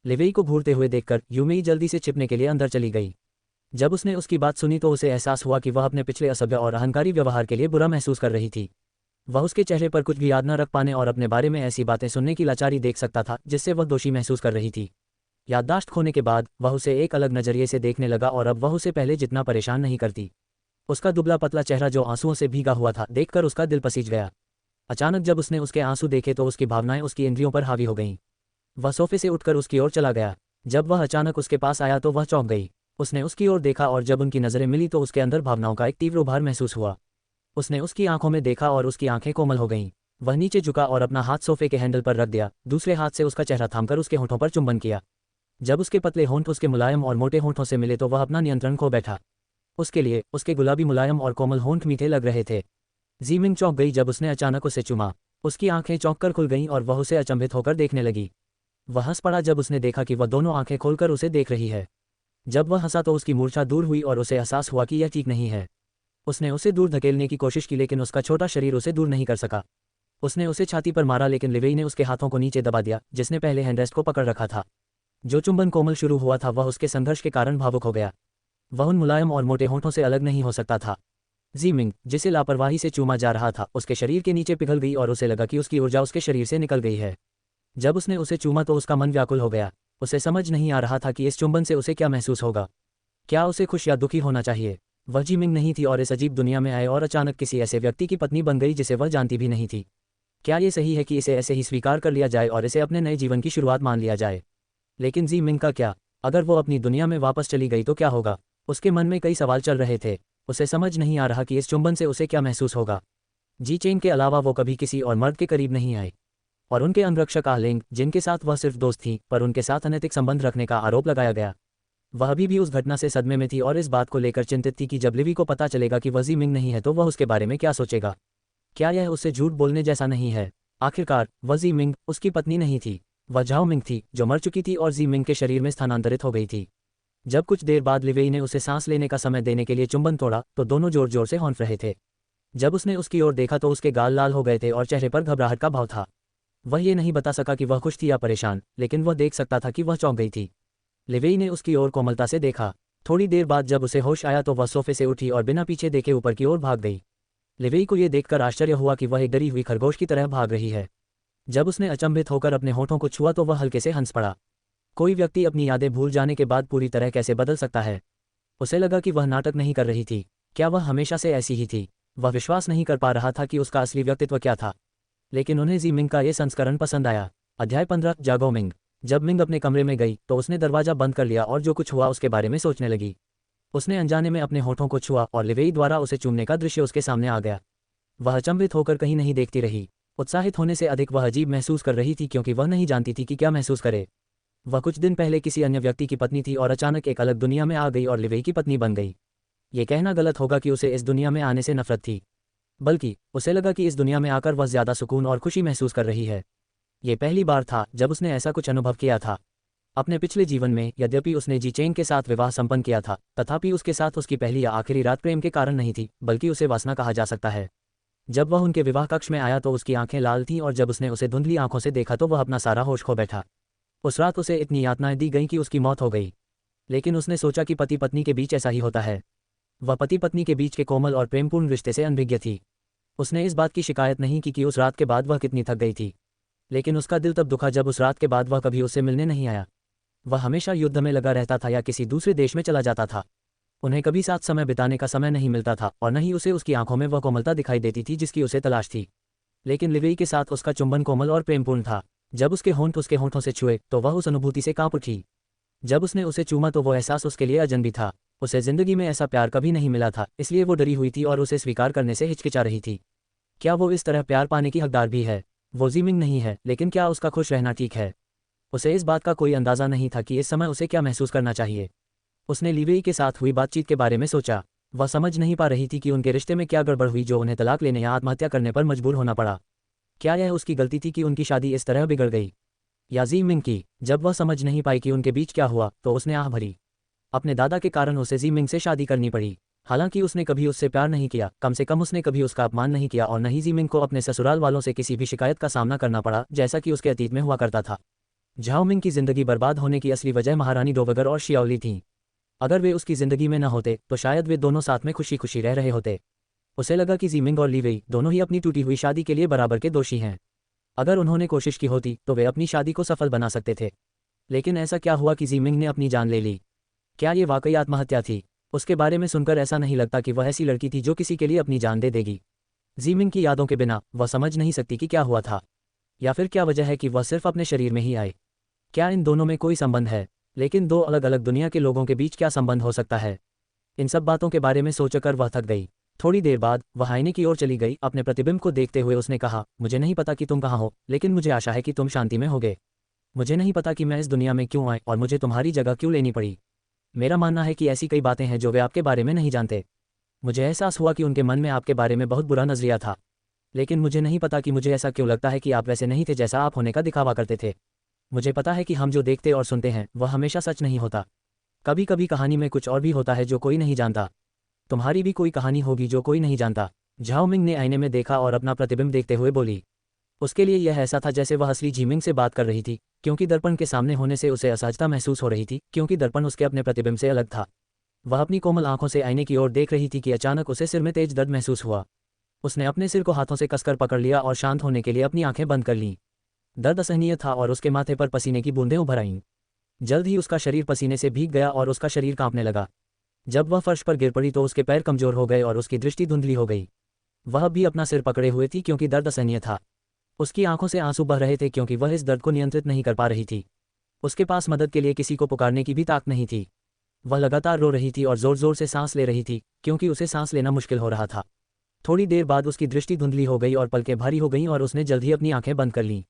लिवेई को घूरते हुए देखकर यूमेई जल्दी से छिपने के लिए अंदर चली गई। जब उसने उसकी बात सुनी तो उसे एहसास हुआ कि वह अपने पिछले असभ्य और अहंकारी व्यवहार के लिए बुरा महसूस कर रही थी। वह उसके चेहरे पर कुछ भी याद न रख पाने और अपने बारे में ऐसी बातें सुनने की लाचारी देख सकता था जिससे वह दोषी महसूस कर रही थी। याददाश्त खोने के बाद वह उसे एक अलग नजरिए से देखने लगा और अब वह उसे पहले जितना परेशान नहीं करती। उसका दुबला पतला चेहरा जो आंसुओं से भीगा हुआ था देखकर उसका दिल पसीज गया। अचानक जब उसने उसके आंसू देखे तो उसकी भावनाएं उसकी इंद्रियों पर हावी हो गईं। वह सोफे से उठकर उसकी ओर चला गया। जब वह अचानक उसके पास आया तो वह चौंक गई। उसने उसकी ओर देखा और जब उनकी नज़रें मिली तो उसके अंदर भावनाओं का एक तीव्र उभार महसूस हुआ। उसने उसकी आंखों में देखा और उसकी आंखें कोमल हो गईं। वह नीचे झुका और अपना हाथ सोफे के हैंडल पर रख दिया, दूसरे हाथ से उसका चेहरा थामकर उसके होंठों पर चुंबन किया। जब उसके पतले होंठ उसके मुलायम और मोटे होंठों से मिले तो वह अपना नियंत्रण खो बैठा। उसके लिए उसके गुलाबी मुलायम और कोमल होंठ मीठे लग रहे थे। ज़ीमिंग चौंक गई जब उसने अचानक उसे चुमा। उसकी आंखें चौंक कर खुल गईं और वह उसे अचंभित होकर देखने लगी। वह हंस पड़ा जब उसने देखा कि वह दोनों आंखें खोलकर उसे देख रही है। जब वह हंसा तो उसकी मूर्छा दूर हुई और उसे एहसास हुआ कि यह ठीक नहीं है। उसने उसे दूर धकेलने की कोशिश की लेकिन उसका छोटा शरीर उसे दूर नहीं कर सका। उसने उसे छाती पर मारा लेकिन लिवेई ने उसके हाथों को नीचे दबा दिया जिसने पहले हैंडरेस्ट को पकड़ रखा था। जो चुंबन कोमल शुरू हुआ था वह उसके संघर्ष के कारण भावुक हो गया। वह उन मुलायम और मोटे होंठों से अलग नहीं हो सकता था। जीमिंग, जिसे लापरवाही से चूमा जा रहा था, उसके शरीर के नीचे पिघल गई और उसे लगा कि उसकी ऊर्जा उसके शरीर से निकल गई है। जब उसने उसे चूमा तो उसका मन व्याकुल हो गया। उसे समझ नहीं आ रहा था कि इस चुंबन से उसे क्या महसूस होगा। क्या उसे खुश या दुखी होना चाहिए? वह जीमिंग नहीं थी और इस अजीब दुनिया में आए और अचानक किसी ऐसे व्यक्ति की पत्नी बन गई जिसे वह जानती भी नहीं थी। क्या ये सही है कि इसे ऐसे ही स्वीकार कर लिया जाए और इसे अपने नए जीवन की शुरुआत मान लिया जाए? लेकिन जीमिंग का क्या? अगर वो अपनी दुनिया में वापस चली गई तो क्या होगा? उसके मन में कई सवाल चल रहे थे। उसे समझ नहीं आ रहा कि इस चुंबन से उसे क्या महसूस होगा। जी चेंग के अलावा वो कभी किसी और मर्द के करीब नहीं आए, और उनके अंगरक्षक आलिंग, जिनके साथ वह सिर्फ दोस्त थी, पर उनके साथ अनैतिक संबंध रखने का आरोप लगाया गया। वह अभी भी उस घटना से सदमे में थी और इस बात को लेकर चिंतित थी कि जब लिवी को पता चलेगा कि वह जीमिंग नहीं है तो वह उसके बारे में क्या सोचेगा। क्या यह उससे झूठ बोलने जैसा नहीं है? आखिरकार वह जीमिंग उसकी पत्नी नहीं थी, वह झाओमिंग थी जो मर चुकी थी और जीमिंग के शरीर में स्थानांतरित हो गई थी। जब कुछ देर बाद लिवेई ने उसे सांस लेने का समय देने के लिए चुंबन तोड़ा तो दोनों जोर जोर से हौंफ रहे थे। जब उसने उसकी ओर देखा तो उसके गाल लाल हो गए थे और चेहरे पर घबराहट का भाव था। वह ये नहीं बता सका कि वह खुश थी या परेशान, लेकिन वह देख सकता था कि वह चौंक गई थी। लिवेई ने उसकी ओर कोमलता से देखा। थोड़ी देर बाद जब उसे होश आया तो वह सोफे से उठी और बिना पीछे देखे ऊपर की ओर भाग गई। लिवेई को यह देखकर आश्चर्य हुआ कि वह एक डरी हुई खरगोश की तरह भाग रही है। जब उसने अचंभित होकर अपने होठों को छुआ तो वह हल्के से हंस पड़ा। कोई व्यक्ति अपनी यादें भूल जाने के बाद पूरी तरह कैसे बदल सकता है? उसे लगा कि वह नाटक नहीं कर रही थी। क्या वह हमेशा से ऐसी ही थी? वह विश्वास नहीं कर पा रहा था कि उसका असली व्यक्तित्व क्या था। लेकिन उन्हें जीमिंग का ये संस्करण पसंद आया। अध्याय 15 जागो मिंग। जब मिंग अपने कमरे में गई तो उसने दरवाजा बंद कर लिया और जो कुछ हुआ उसके बारे में सोचने लगी। उसने अनजाने में अपने होठों को छुआ और लिवेई द्वारा उसे चूमने का दृश्य उसके सामने आ गया। वह अचंभित होकर कहीं नहीं देखती रही। उत्साहित होने से अधिक वह अजीब महसूस कर रही थी क्योंकि वह नहीं जानती थी कि क्या महसूस करे। वह कुछ दिन पहले किसी अन्य व्यक्ति की पत्नी थी और अचानक एक अलग दुनिया में आ गई और लिवेई की पत्नी बन गई। ये कहना गलत होगा कि उसे इस दुनिया में आने से नफरत थी, बल्कि उसे लगा कि इस दुनिया में आकर वह ज्यादा सुकून और खुशी महसूस कर रही है। ये पहली बार था जब उसने ऐसा कुछ अनुभव किया था। अपने पिछले जीवन में यद्यपि उसने जी चेंग के साथ विवाह संपन्न किया था, तथापि उसके साथ उसकी पहली या आखिरी रात प्रेम के कारण नहीं थी, बल्कि उसे वासना कहा जा सकता है। जब वह उनके विवाह कक्ष में आया तो उसकी आंखें लाल थीं और जब उसने उसे धुंधली आंखों से देखा तो वह अपना सारा होश खो बैठा। उस रात उसे इतनी यातनाएं दी गईं कि उसकी मौत हो गई। लेकिन उसने सोचा कि पति पत्नी के बीच ऐसा ही होता है। वह पति पत्नी के बीच के कोमल और प्रेमपूर्ण रिश्ते से अनभिज्ञ थी। उसने इस बात की शिकायत नहीं की कि उस रात के बाद वह कितनी थक गई थी। लेकिन उसका दिल तब दुखा जब उस रात के बाद वह कभी उससे मिलने नहीं आया। वह हमेशा युद्ध में लगा रहता था या किसी दूसरे देश में चला जाता था। उन्हें कभी साथ समय बिताने का समय नहीं मिलता था और न ही उसे उसकी आंखों में वह कोमलता दिखाई देती थी जिसकी उसे तलाश थी। लेकिन लिवेई के साथ उसका चुंबन कोमल और प्रेमपूर्ण था। जब उसके होंठ उसके होंठों से छुए तो वह उस अनुभूति से कांप उठी। जब उसने उसे चूमा तो वो एहसास उसके लिए अजनबी था। उसे जिंदगी में ऐसा प्यार कभी नहीं मिला था, इसलिए वो डरी हुई थी और उसे स्वीकार करने से हिचकिचा रही थी। क्या वो इस तरह प्यार पाने की हकदार भी है? वो जीमिंग नहीं है, लेकिन क्या उसका खुश रहना ठीक है? उसे इस बात का कोई अंदाजा नहीं था कि इस समय उसे क्या महसूस करना चाहिए। उसने लिवेई के साथ हुई बातचीत के बारे में सोचा। वह समझ नहीं पा रही थी कि उनके रिश्ते में क्या गड़बड़ हुई जो उन्हें तलाक लेने या आत्महत्या करने पर मजबूर होना पड़ा। क्या यह उसकी गलती थी कि उनकी शादी इस तरह बिगड़ गई, या जीमिंग की? जब वह समझ नहीं पाई कि उनके बीच क्या हुआ तो उसने आह भरी। अपने दादा के कारण उसे जीमिंग से शादी करनी पड़ी। हालांकि उसने कभी उससे प्यार नहीं किया, कम से कम उसने कभी उसका अपमान नहीं किया और न ही जीमिंग को अपने ससुराल वालों से किसी भी शिकायत का सामना करना पड़ा जैसा कि उसके अतीत में हुआ करता था। झाओमिंग की जिंदगी बर्बाद होने की असली वजह महारानी डोवगर और शियाओली थीं। अगर वे उसकी जिंदगी में न होते तो शायद वे दोनों साथ में खुशी खुशी रह रहे होते। उसे लगा कि जीमिंग और लिवेई दोनों ही अपनी टूटी हुई शादी के लिए बराबर के दोषी हैं। अगर उन्होंने कोशिश की होती तो वे अपनी शादी को सफल बना सकते थे। लेकिन ऐसा क्या हुआ कि जीमिंग ने अपनी जान ले ली? क्या ये वाकई आत्महत्या थी? उसके बारे में सुनकर ऐसा नहीं लगता कि वह ऐसी लड़की थी जो किसी के लिए अपनी जान दे देगी। जीमिंग की यादों के बिना वह समझ नहीं सकती कि क्या हुआ था, या फिर क्या वजह है कि वह सिर्फ अपने शरीर में ही आए। क्या इन दोनों में कोई संबंध है? लेकिन दो अलग अलग दुनिया के लोगों के बीच क्या संबंध हो सकता है? इन सब बातों के बारे में सोचकर वह थक गई। थोड़ी देर बाद वह आईने की ओर चली गई। अपने प्रतिबिंब को देखते हुए उसने कहा, मुझे नहीं पता कि तुम कहाँ हो, लेकिन मुझे आशा है कि तुम शांति में होगे। मुझे नहीं पता कि मैं इस दुनिया में क्यों आई और मुझे तुम्हारी जगह क्यों लेनी पड़ी। मेरा मानना है कि ऐसी कई बातें हैं जो वे आपके बारे में नहीं जानते। मुझे एहसास हुआ कि उनके मन में आपके बारे में बहुत बुरा नजरिया था, लेकिन मुझे नहीं पता कि मुझे ऐसा क्यों लगता है कि आप वैसे नहीं थे जैसा आप होने का दिखावा करते थे। मुझे पता है कि हम जो देखते और सुनते हैं वह हमेशा सच नहीं होता। कभी कभी कहानी में कुछ और भी होता है जो कोई नहीं जानता। तुम्हारी भी कोई कहानी होगी जो कोई नहीं जानता। झाओमिंग ने आईने में देखा और अपना प्रतिबिंब देखते हुए बोली। उसके लिए यह ऐसा था जैसे वह असली जीमिंग से बात कर रही थी, क्योंकि दर्पण के सामने होने से उसे असहजता महसूस हो रही थी, क्योंकि दर्पण उसके अपने प्रतिबिंब से अलग था। वह अपनी कोमल आंखों से आईने की ओर देख रही थी कि अचानक उसे सिर में तेज दर्द महसूस हुआ। उसने अपने सिर को हाथों से कसकर पकड़ लिया और शांत होने के लिए अपनी आंखें बंद कर लीं। दर्द असहनीय था और उसके माथे पर पसीने की बूंदें उभर आईं। जल्द ही उसका शरीर पसीने से भीग गया और उसका शरीर कांपने लगा। जब वह फर्श पर गिर पड़ी तो उसके पैर कमजोर हो गए और उसकी दृष्टि धुंधली हो गई। वह भी अपना सिर पकड़े हुए थी क्योंकि दर्द असहनीय था। उसकी आंखों से आंसू बह रहे थे क्योंकि वह इस दर्द को नियंत्रित नहीं कर पा रही थी। उसके पास मदद के लिए किसी को पुकारने की भी ताकत नहीं थी। वह लगातार रो रही थी और जोर जोर से सांस ले रही थी क्योंकि उसे सांस लेना मुश्किल हो रहा था। थोड़ी देर बाद उसकी दृष्टि धुंधली हो गई और पलकें भारी हो गईं और उसने जल्द ही अपनी आंखें बंद कर लीं।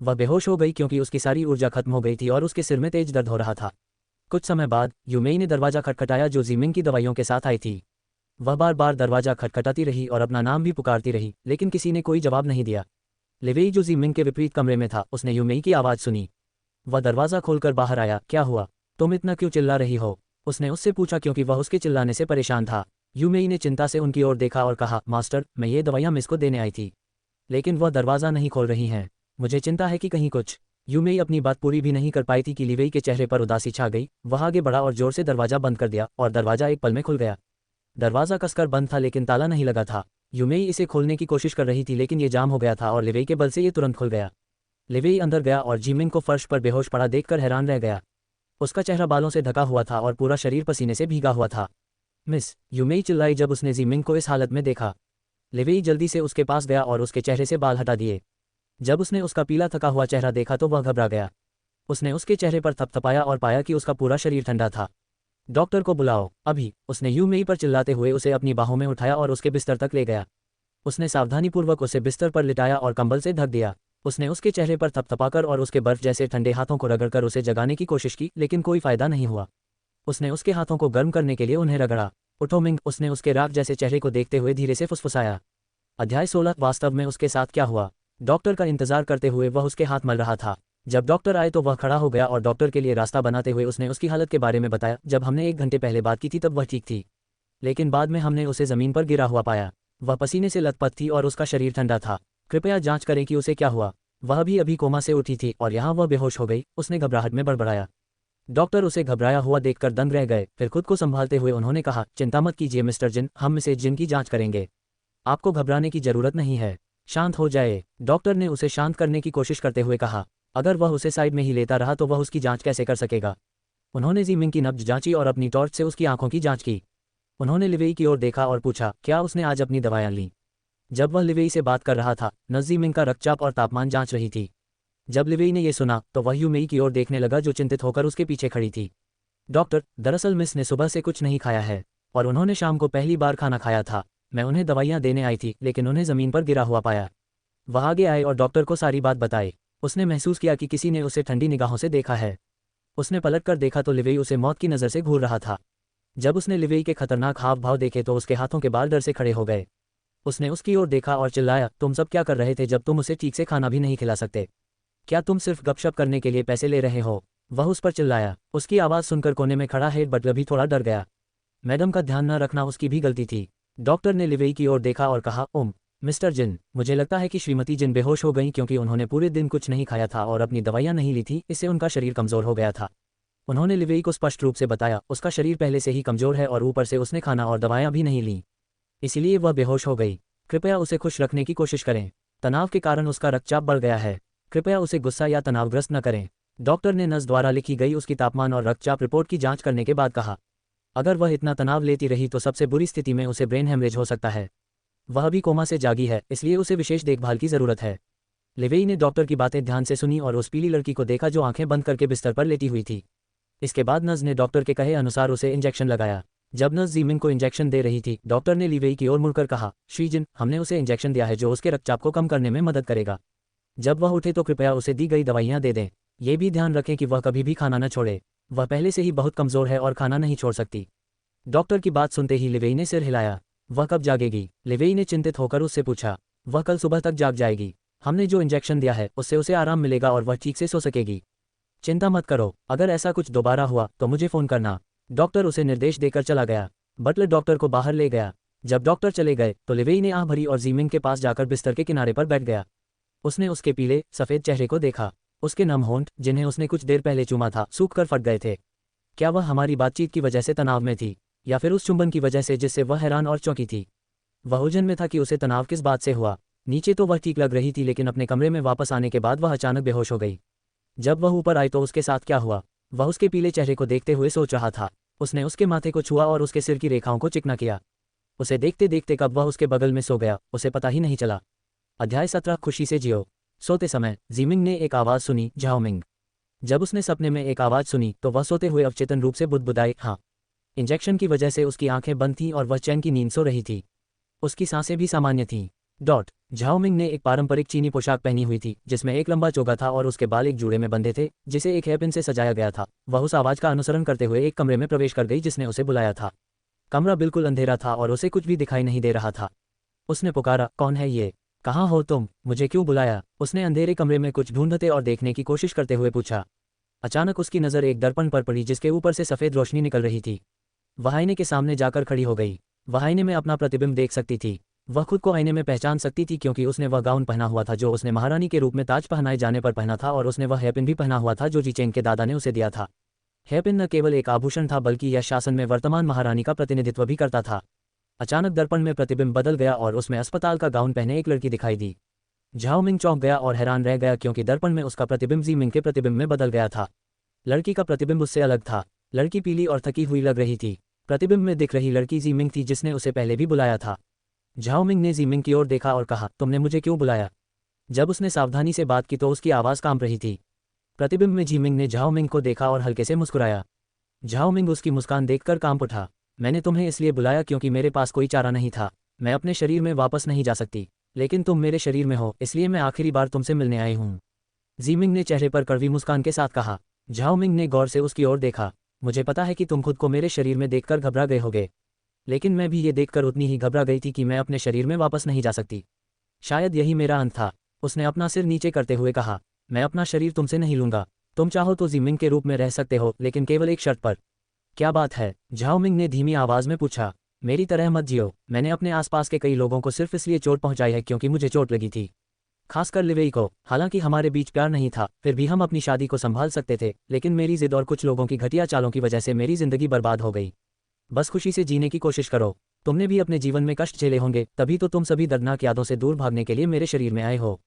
वह बेहोश हो गई क्योंकि उसकी सारी ऊर्जा खत्म हो गई थी और उसके सिर में तेज दर्द हो रहा था। कुछ समय बाद यूमेई ने दरवाजा खटखटाया जो जीमिंग की दवाइयों के साथ आई थी। वह बार बार दरवाजा खटखटाती रही और अपना नाम भी पुकारती रही, लेकिन किसी ने कोई जवाब नहीं दिया। लिवेई जो जीमिंग के विपरीत कमरे में था, उसने यूमेई की आवाज़ सुनी। वह दरवाज़ा खोलकर बाहर आया। क्या हुआ? तुम इतना क्यों चिल्ला रही हो? उसने उससे पूछा क्योंकि वह उसके चिल्लाने से परेशान था। यूमेई ने चिंता से उनकी ओर देखा और कहा, मास्टर, मैं ये दवाइयाँ मिस को देने आई थी, लेकिन वह दरवाज़ा नहीं खोल रही हैं। मुझे चिंता है कि कहीं कुछ। यूमेई अपनी बात पूरी भी नहीं कर पाई थी कि लिवेई के चेहरे पर उदासी छा गई। वह आगे बढ़ा और जोर से दरवाज़ा बंद कर दिया और दरवाज़ा एक पल में खुल गया। दरवाज़ा कसकर बंद था लेकिन ताला नहीं लगा था। यूमेई इसे खोलने की कोशिश कर रही थी लेकिन ये जाम हो गया था और लिवेई के बल से ये तुरंत खुल गया। लिवेई अंदर गया और जीमिंग को फर्श पर बेहोश पड़ा देखकर हैरान रह गया। उसका चेहरा बालों से ढका हुआ था और पूरा शरीर पसीने से भीगा हुआ था। मिस, यूमेई चिल्लाई जब उसने जीमिंग को इस हालत में देखा। लिवेई जल्दी से उसके पास गया और उसके चेहरे से बाल हटा दिए। जब उसने उसका पीला थका हुआ चेहरा देखा तो वह घबरा गया। उसने उसके चेहरे पर थपथपाया और पाया कि उसका पूरा शरीर ठंडा था। डॉक्टर को बुलाओ, अभी। उसने यूमेई पर चिल्लाते हुए उसे अपनी बाहों में उठाया और उसके बिस्तर तक ले गया। उसने सावधानीपूर्वक उसे बिस्तर पर लिटाया और कंबल से ढक दिया। उसने उसके चेहरे पर थपथपाकर और उसके बर्फ जैसे ठंडे हाथों को रगड़कर उसे जगाने की कोशिश की, लेकिन कोई फायदा नहीं हुआ। उसने उसके हाथों को गर्म करने के लिए उन्हें रगड़ा। उठो मिंग, उसने उसके राख जैसे चेहरे को देखते हुए धीरे से फुसफुसाया। अध्याय 16। वास्तव में उसके साथ क्या हुआ? डॉक्टर का इंतजार करते हुए वह उसके हाथ मल रहा था। जब डॉक्टर आए तो वह खड़ा हो गया और डॉक्टर के लिए रास्ता बनाते हुए उसने उसकी हालत के बारे में बताया। जब हमने 1 घंटे पहले बात की थी तब वह ठीक थी, लेकिन बाद में हमने उसे ज़मीन पर गिरा हुआ पाया। वह पसीने से लथपथ थी और उसका शरीर ठंडा था। कृपया जांच करें कि उसे क्या हुआ। वह भी अभी कोमा से उठी थी और यहाँ वह बेहोश हो गई, उसने घबराहट में बड़बड़ाया। डॉक्टर उसे घबराया हुआ देखकर दंग रह गए। फिर खुद को संभालते हुए उन्होंने कहा, चिंता मत कीजिए मिस्टर जिन, हम मिसेज जिन की जांच करेंगे। आपको घबराने की जरूरत नहीं है, शांत हो जाए। डॉक्टर ने उसे शांत करने की कोशिश करते हुए कहा। अगर वह उसे साइड में ही लेता रहा तो वह उसकी जांच कैसे कर सकेगा? उन्होंने जीमिंग की नब्ज जांची और अपनी टॉर्च से उसकी आंखों की जांच की। उन्होंने लिवेई की ओर देखा और पूछा, क्या उसने आज अपनी दवाएं लीं? जब वह लिवेई से बात कर रहा था, नस जीमिंग का रक्तचाप और तापमान जांच रही थी। जब लिवेई ने यह सुना तो वह यूमेई की ओर देखने लगा जो चिंतित होकर उसके पीछे खड़ी थी। डॉक्टर, दरअसल मिस ने सुबह से कुछ नहीं खाया है और उन्होंने शाम को पहली बार खाना खाया था। मैं उन्हें दवाइयाँ देने आई थी लेकिन उन्हें ज़मीन पर गिरा हुआ पाया। वह आगे आए और डॉक्टर को सारी बात बताई। उसने महसूस किया कि किसी ने उसे ठंडी निगाहों से देखा है। उसने पलट कर देखा तो लिवेई उसे मौत की नज़र से घूर रहा था। जब उसने लिवेई के खतरनाक हाव भाव देखे तो उसके हाथों के बाल डर से खड़े हो गए। उसने उसकी ओर देखा और चिल्लाया, तुम सब क्या कर रहे थे जब तुम उसे ठीक से खाना भी नहीं खिला सकते? क्या तुम सिर्फ गपशप करने के लिए पैसे ले रहे हो? वह उस पर चिल्लाया। उसकी आवाज़ सुनकर कोने में खड़ा हेड बटलर भी थोड़ा डर गया। मैडम का ध्यान न रखना उसकी भी गलती थी। डॉक्टर ने लिवेई की ओर देखा और कहा, मिस्टर जिन, मुझे लगता है कि श्रीमती जिन बेहोश हो गई क्योंकि उन्होंने पूरे दिन कुछ नहीं खाया था और अपनी दवाइयाँ नहीं ली थी, इससे उनका शरीर कमज़ोर हो गया था। उन्होंने लिवेई को स्पष्ट रूप से बताया, उसका शरीर पहले से ही कमज़ोर है और ऊपर से उसने खाना और दवाइयाँ भी नहीं लीं, इसीलिए वह बेहोश हो गई। कृपया उसे खुश रखने की कोशिश करें। तनाव के कारण उसका रक्तचाप बढ़ गया है। कृपया उसे गुस्सा या तनावग्रस्त न करें। डॉक्टर ने नर्स द्वारा लिखी गई उसकी तापमान और रक्तचाप रिपोर्ट की जांच करने के बाद कहा, अगर वह इतना तनाव लेती रही तो सबसे बुरी स्थिति में उसे ब्रेन हेमरेज हो सकता है। वह भी कोमा से जागी है, इसलिए उसे विशेष देखभाल की ज़रूरत है। लिवेई ने डॉक्टर की बातें ध्यान से सुनी और उस पीली लड़की को देखा जो आंखें बंद करके बिस्तर पर लेटी हुई थी। इसके बाद नर्स ने डॉक्टर के कहे अनुसार उसे इंजेक्शन लगाया। जब नर्स जीमिंग को इंजेक्शन दे रही थी, डॉक्टर ने लिवेई की ओर मुड़कर कहा, श्री जिन, हमने उसे इंजेक्शन दिया है जो उसके रक्तचाप को कम करने में मदद करेगा। जब वह उठे तो कृपया उसे दी गई दवाइयाँ दे दें। ये भी ध्यान रखें कि वह कभी भी खाना न छोड़े। वह पहले से ही बहुत कमज़ोर है और खाना नहीं छोड़ सकती। डॉक्टर की बात सुनते ही लिवेई ने सिर हिलाया। वह कब जागेगी? लिवेई ने चिंतित होकर उससे पूछा। वह कल सुबह तक जाग जाएगी। हमने जो इंजेक्शन दिया है उससे उसे आराम मिलेगा और वह ठीक से सो सकेगी। चिंता मत करो, अगर ऐसा कुछ दोबारा हुआ तो मुझे फ़ोन करना। डॉक्टर उसे निर्देश देकर चला गया। बटलर डॉक्टर को बाहर ले गया। जब डॉक्टर चले गए तो लिवेई ने आह भरी और जीमिंग के पास जाकर बिस्तर के किनारे पर बैठ गया। उसने उसके पीले सफ़ेद चेहरे को देखा। उसके नम होंठ, जिन्हें उसने कुछ देर पहले चूमा था, सूख कर फट गए थे। क्या वह हमारी बातचीत की वजह से तनाव में थी? या फिर उस चुंबन की वजह से जिससे वह हैरान और चौंकी थी। वह उलझन में था कि उसे तनाव किस बात से हुआ। नीचे तो वह ठीक लग रही थी, लेकिन अपने कमरे में वापस आने के बाद वह अचानक बेहोश हो गई। जब वह ऊपर आई तो उसके साथ क्या हुआ, वह उसके पीले चेहरे को देखते हुए सोच रहा था। उसने उसके माथे को छुआ और उसके सिर की रेखाओं को चिकना किया। उसे देखते देखते कब वह उसके बगल में सो गया, उसे पता ही नहीं चला। अध्याय 17 खुशी से जियो। सोते समय जीमिंग ने एक आवाज़ सुनी, झाओमिंग। जब उसने सपने में एक आवाज़ सुनी तो वह सोते हुए अवचेतन रूप से बुदबुदाई, हाँ। इंजेक्शन की वजह से उसकी आंखें बंद थीं और वह चैन की नींद सो रही थी। उसकी सांसें भी सामान्य थीं। झाओमिंग ने एक पारंपरिक चीनी पोशाक पहनी हुई थी जिसमें एक लंबा चोगा था और उसके बाल एक जूड़े में बंधे थे जिसे एक हेयरपिन से सजाया गया था। वह उस आवाज़ का अनुसरण करते हुए एक कमरे में प्रवेश कर गई जिसने उसे बुलाया था। कमरा बिल्कुल अंधेरा था और उसे कुछ भी दिखाई नहीं दे रहा था। उसने पुकारा, कौन है ये? कहाँ हो तुम? मुझे क्यों बुलाया? उसने अंधेरे कमरे में कुछ ढूंढते और देखने की कोशिश करते हुए पूछा। अचानक उसकी नज़र एक दर्पण पर पड़ी जिसके ऊपर से सफ़ेद रोशनी निकल रही थी। वह आईने के सामने जाकर खड़ी हो गई। वह आईने में अपना प्रतिबिंब देख सकती थी। वह खुद को आईने में पहचान सकती थी क्योंकि उसने वह गाउन पहना हुआ था जो उसने महारानी के रूप में ताज पहनाए जाने पर पहना था, और उसने वह हेयरपिन भी पहना हुआ था जो जीचेंग के दादा ने उसे दिया था। हेयरपिन न केवल एक आभूषण था बल्कि यह शासन में वर्तमान महारानी का प्रतिनिधित्व भी करता था। अचानक दर्पण में प्रतिबिंब बदल गया और उसमें अस्पताल का गाउन पहने एक लड़की दिखाई दी। झाओमिंग चौंक गया और हैरान रह गया क्योंकि दर्पण में उसका प्रतिबिंब जीमिंग के प्रतिबिंब में बदल गया था। लड़की का प्रतिबिंब उससे अलग था। लड़की पीली और थकी हुई लग रही थी। प्रतिबिंब में दिख रही लड़की जीमिंग थी जिसने उसे पहले भी बुलाया था। झाओमिंग ने जीमिंग की ओर देखा और कहा, तुमने मुझे क्यों बुलाया? जब उसने सावधानी से बात की तो उसकी आवाज़ कांप रही थी। प्रतिबिंब में जीमिंग ने झाओमिंग को देखा और हल्के से मुस्कुराया। झाओमिंग उसकी मुस्कान देखकर कांप उठा। मैंने तुम्हें इसलिए बुलाया क्योंकि मेरे पास कोई चारा नहीं था। मैं अपने शरीर में वापस नहीं जा सकती, लेकिन तुम मेरे शरीर में हो, इसलिए मैं आखिरी बार तुमसे मिलने आई हूँ। जीमिंग ने चेहरे पर कड़वी मुस्कान के साथ कहा। झाओमिंग ने गौर से उसकी ओर देखा। मुझे पता है कि तुम खुद को मेरे शरीर में देखकर घबरा गए होगे, लेकिन मैं भी ये देखकर उतनी ही घबरा गई थी कि मैं अपने शरीर में वापस नहीं जा सकती। शायद यही मेरा अंत था। उसने अपना सिर नीचे करते हुए कहा, मैं अपना शरीर तुमसे नहीं लूंगा। तुम चाहो तो जीमिंग के रूप में रह सकते हो, लेकिन केवल एक शर्त पर। क्या बात है? झाओमिंग ने धीमी आवाज़ में पूछा। मेरी तरह मत जियो। मैंने अपने आसपास के कई लोगों को सिर्फ इसलिए चोट पहुंचाई है क्योंकि मुझे चोट लगी थी, खासकर लिवेई को। हालांकि हमारे बीच प्यार नहीं था, फिर भी हम अपनी शादी को संभाल सकते थे, लेकिन मेरी जिद और कुछ लोगों की घटिया चालों की वजह से मेरी जिंदगी बर्बाद हो गई। बस खुशी से जीने की कोशिश करो। तुमने भी अपने जीवन में कष्ट झेले होंगे, तभी तो तुम सभी दर्दनाक यादों से दूर भागने के लिए मेरे शरीर में आए हो।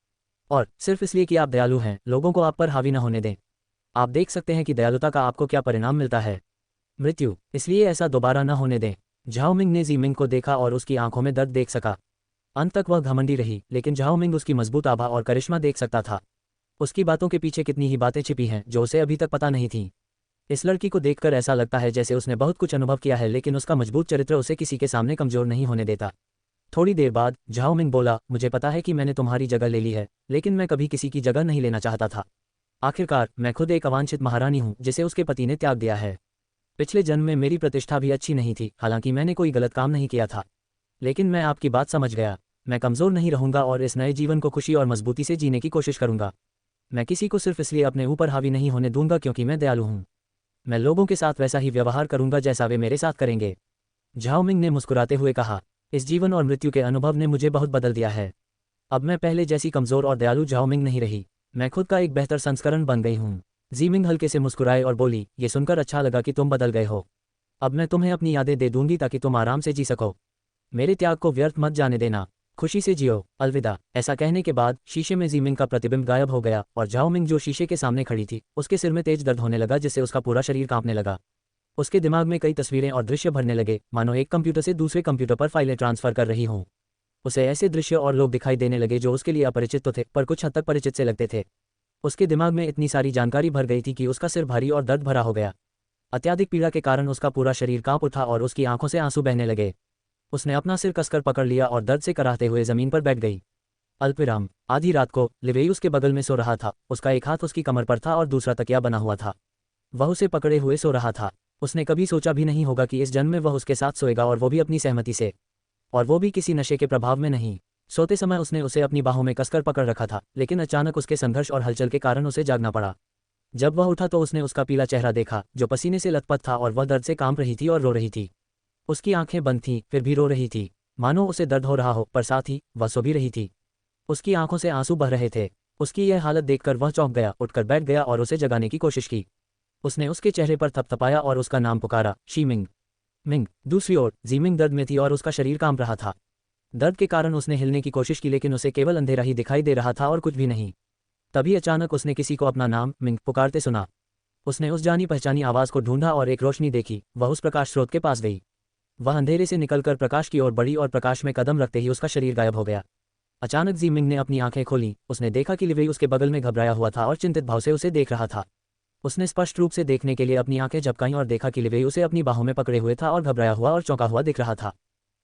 और सिर्फ इसलिए कि आप दयालु हैं, लोगों को आप पर हावी न होने दें। आप देख सकते हैं कि दयालुता का आपको क्या परिणाम मिलता है, मृत्यु। इसलिए ऐसा दोबारा न होने दें। झाओमिंग ने जीमिंग को देखा और उसकी आंखों में दर्द देख सका। अंत तक वह घमंडी रही, लेकिन झाओमिंग उसकी मजबूत आभा और करिश्मा देख सकता था। उसकी बातों के पीछे कितनी ही बातें छिपी हैं जो उसे अभी तक पता नहीं थीं। इस लड़की को देखकर ऐसा लगता है जैसे उसने बहुत कुछ अनुभव किया है, लेकिन उसका मजबूत चरित्र उसे किसी के सामने कमजोर नहीं होने देता। थोड़ी देर बाद झाओमिंग बोला, मुझे पता है कि मैंने तुम्हारी जगह ले ली है, लेकिन मैं कभी किसी की जगह नहीं लेना चाहता था। आखिरकार मैं खुद एक अवांछित महारानी हूँ जिसे उसके पति ने त्याग दिया है। पिछले जन्म में मेरी प्रतिष्ठा भी अच्छी नहीं थी, हालांकि मैंने कोई गलत काम नहीं किया था। लेकिन मैं आपकी बात समझ गया। मैं कमज़ोर नहीं रहूंगा और इस नए जीवन को खुशी और मजबूती से जीने की कोशिश करूंगा। मैं किसी को सिर्फ इसलिए अपने ऊपर हावी नहीं होने दूंगा क्योंकि मैं दयालु हूँ। मैं लोगों के साथ वैसा ही व्यवहार करूंगा जैसा वे मेरे साथ करेंगे। झाओमिंग ने मुस्कुराते हुए कहा, इस जीवन और मृत्यु के अनुभव ने मुझे बहुत बदल दिया है। अब मैं पहले जैसी कमज़ोर और दयालु झाओमिंग नहीं रही। मैं खुद का एक बेहतर संस्करण बन गई हूँ। जीमिंग हल्के से मुस्कुराए और बोली, ये सुनकर अच्छा लगा कि तुम बदल गए हो। अब मैं तुम्हें अपनी यादें दे दूंगी ताकि तुम आराम से जी सको। मेरे त्याग को व्यर्थ मत जाने देना। खुशी से जियो, अलविदा। ऐसा कहने के बाद शीशे में जीमिंग का प्रतिबिंब गायब हो गया और झाओमिंग जो शीशे के सामने खड़ी थी उसके सिर में तेज दर्द होने लगा जिससे उसका पूरा शरीर कांपने लगा। उसके दिमाग में कई तस्वीरें और दृश्य भरने लगे, मानो एक कंप्यूटर से दूसरे कंप्यूटर पर फाइलें ट्रांसफर कर रही हों। उसे ऐसे दृश्य और लोग दिखाई देने लगे जो उसके लिए अपरिचित तो थे पर कुछ हद तक परिचित से लगते थे। उसके दिमाग में इतनी सारी जानकारी भर गई थी कि उसका सिर भारी और दर्द भरा हो गया। अत्यधिक पीड़ा के कारण उसका पूरा शरीर कांप उठा और उसकी आंखों से आंसू बहने लगे। उसने अपना सिर कसकर पकड़ लिया और दर्द से कराहते हुए जमीन पर बैठ गई। अल्पविराम। आधी रात को लिवेई उसके बगल में सो रहा था। उसका एक हाथ उसकी कमर पर था और दूसरा तकिया बना हुआ था। वह उसे पकड़े हुए सो रहा था। उसने कभी सोचा भी नहीं होगा कि इस जन्म में वह उसके साथ सोएगा, और वो भी अपनी सहमति से, और वो भी किसी नशे के प्रभाव में नहीं। सोते समय उसने उसे अपनी बाहों में कसकर पकड़ रखा था, लेकिन अचानक उसके संघर्ष और हलचल के कारण उसे जागना पड़ा। जब वह उठा तो उसने उसका पीला चेहरा देखा जो पसीने से लथपथ था, और वह दर्द से कांप रही थी और रो रही थी। उसकी आंखें बंद थीं, फिर भी रो रही थी, मानो उसे दर्द हो रहा हो, पर साथ ही वह सो भी रही थी। उसकी आंखों से आंसू बह रहे थे। उसकी यह हालत देखकर वह चौंक गया, उठकर बैठ गया और उसे जगाने की कोशिश की। उसने उसके चेहरे पर थपथपाया और उसका नाम पुकारा, शीमिंग। मिंग। दूसरी ओर जीमिंग दर्द में थी और उसका शरीर कांप रहा था। दर्द के कारण उसने हिलने की कोशिश की लेकिन उसे केवल अंधेरा ही दिखाई दे रहा था और कुछ भी नहीं। तभी अचानक उसने किसी को अपना नाम मिंग पुकारते सुना। उसने उस जानी पहचानी आवाज़ को ढूंढा और एक रोशनी देखी। वह उस प्रकाश स्रोत के पास गई। वह अंधेरे से निकलकर प्रकाश की ओर बढ़ी और प्रकाश में कदम रखते ही उसका शरीर गायब हो गया। अचानक जीमिंग ने अपनी आंखें खोली। उसने देखा कि लिवेई उसके बगल में घबराया हुआ था और चिंतित भाव से उसे देख रहा था। उसने स्पष्ट रूप से देखने के लिए अपनी आंखें झपकाईं और देखा कि लिवेई उसे अपनी बाहों में पकड़े हुए था और घबराया हुआ और चौंका हुआ दिख रहा था।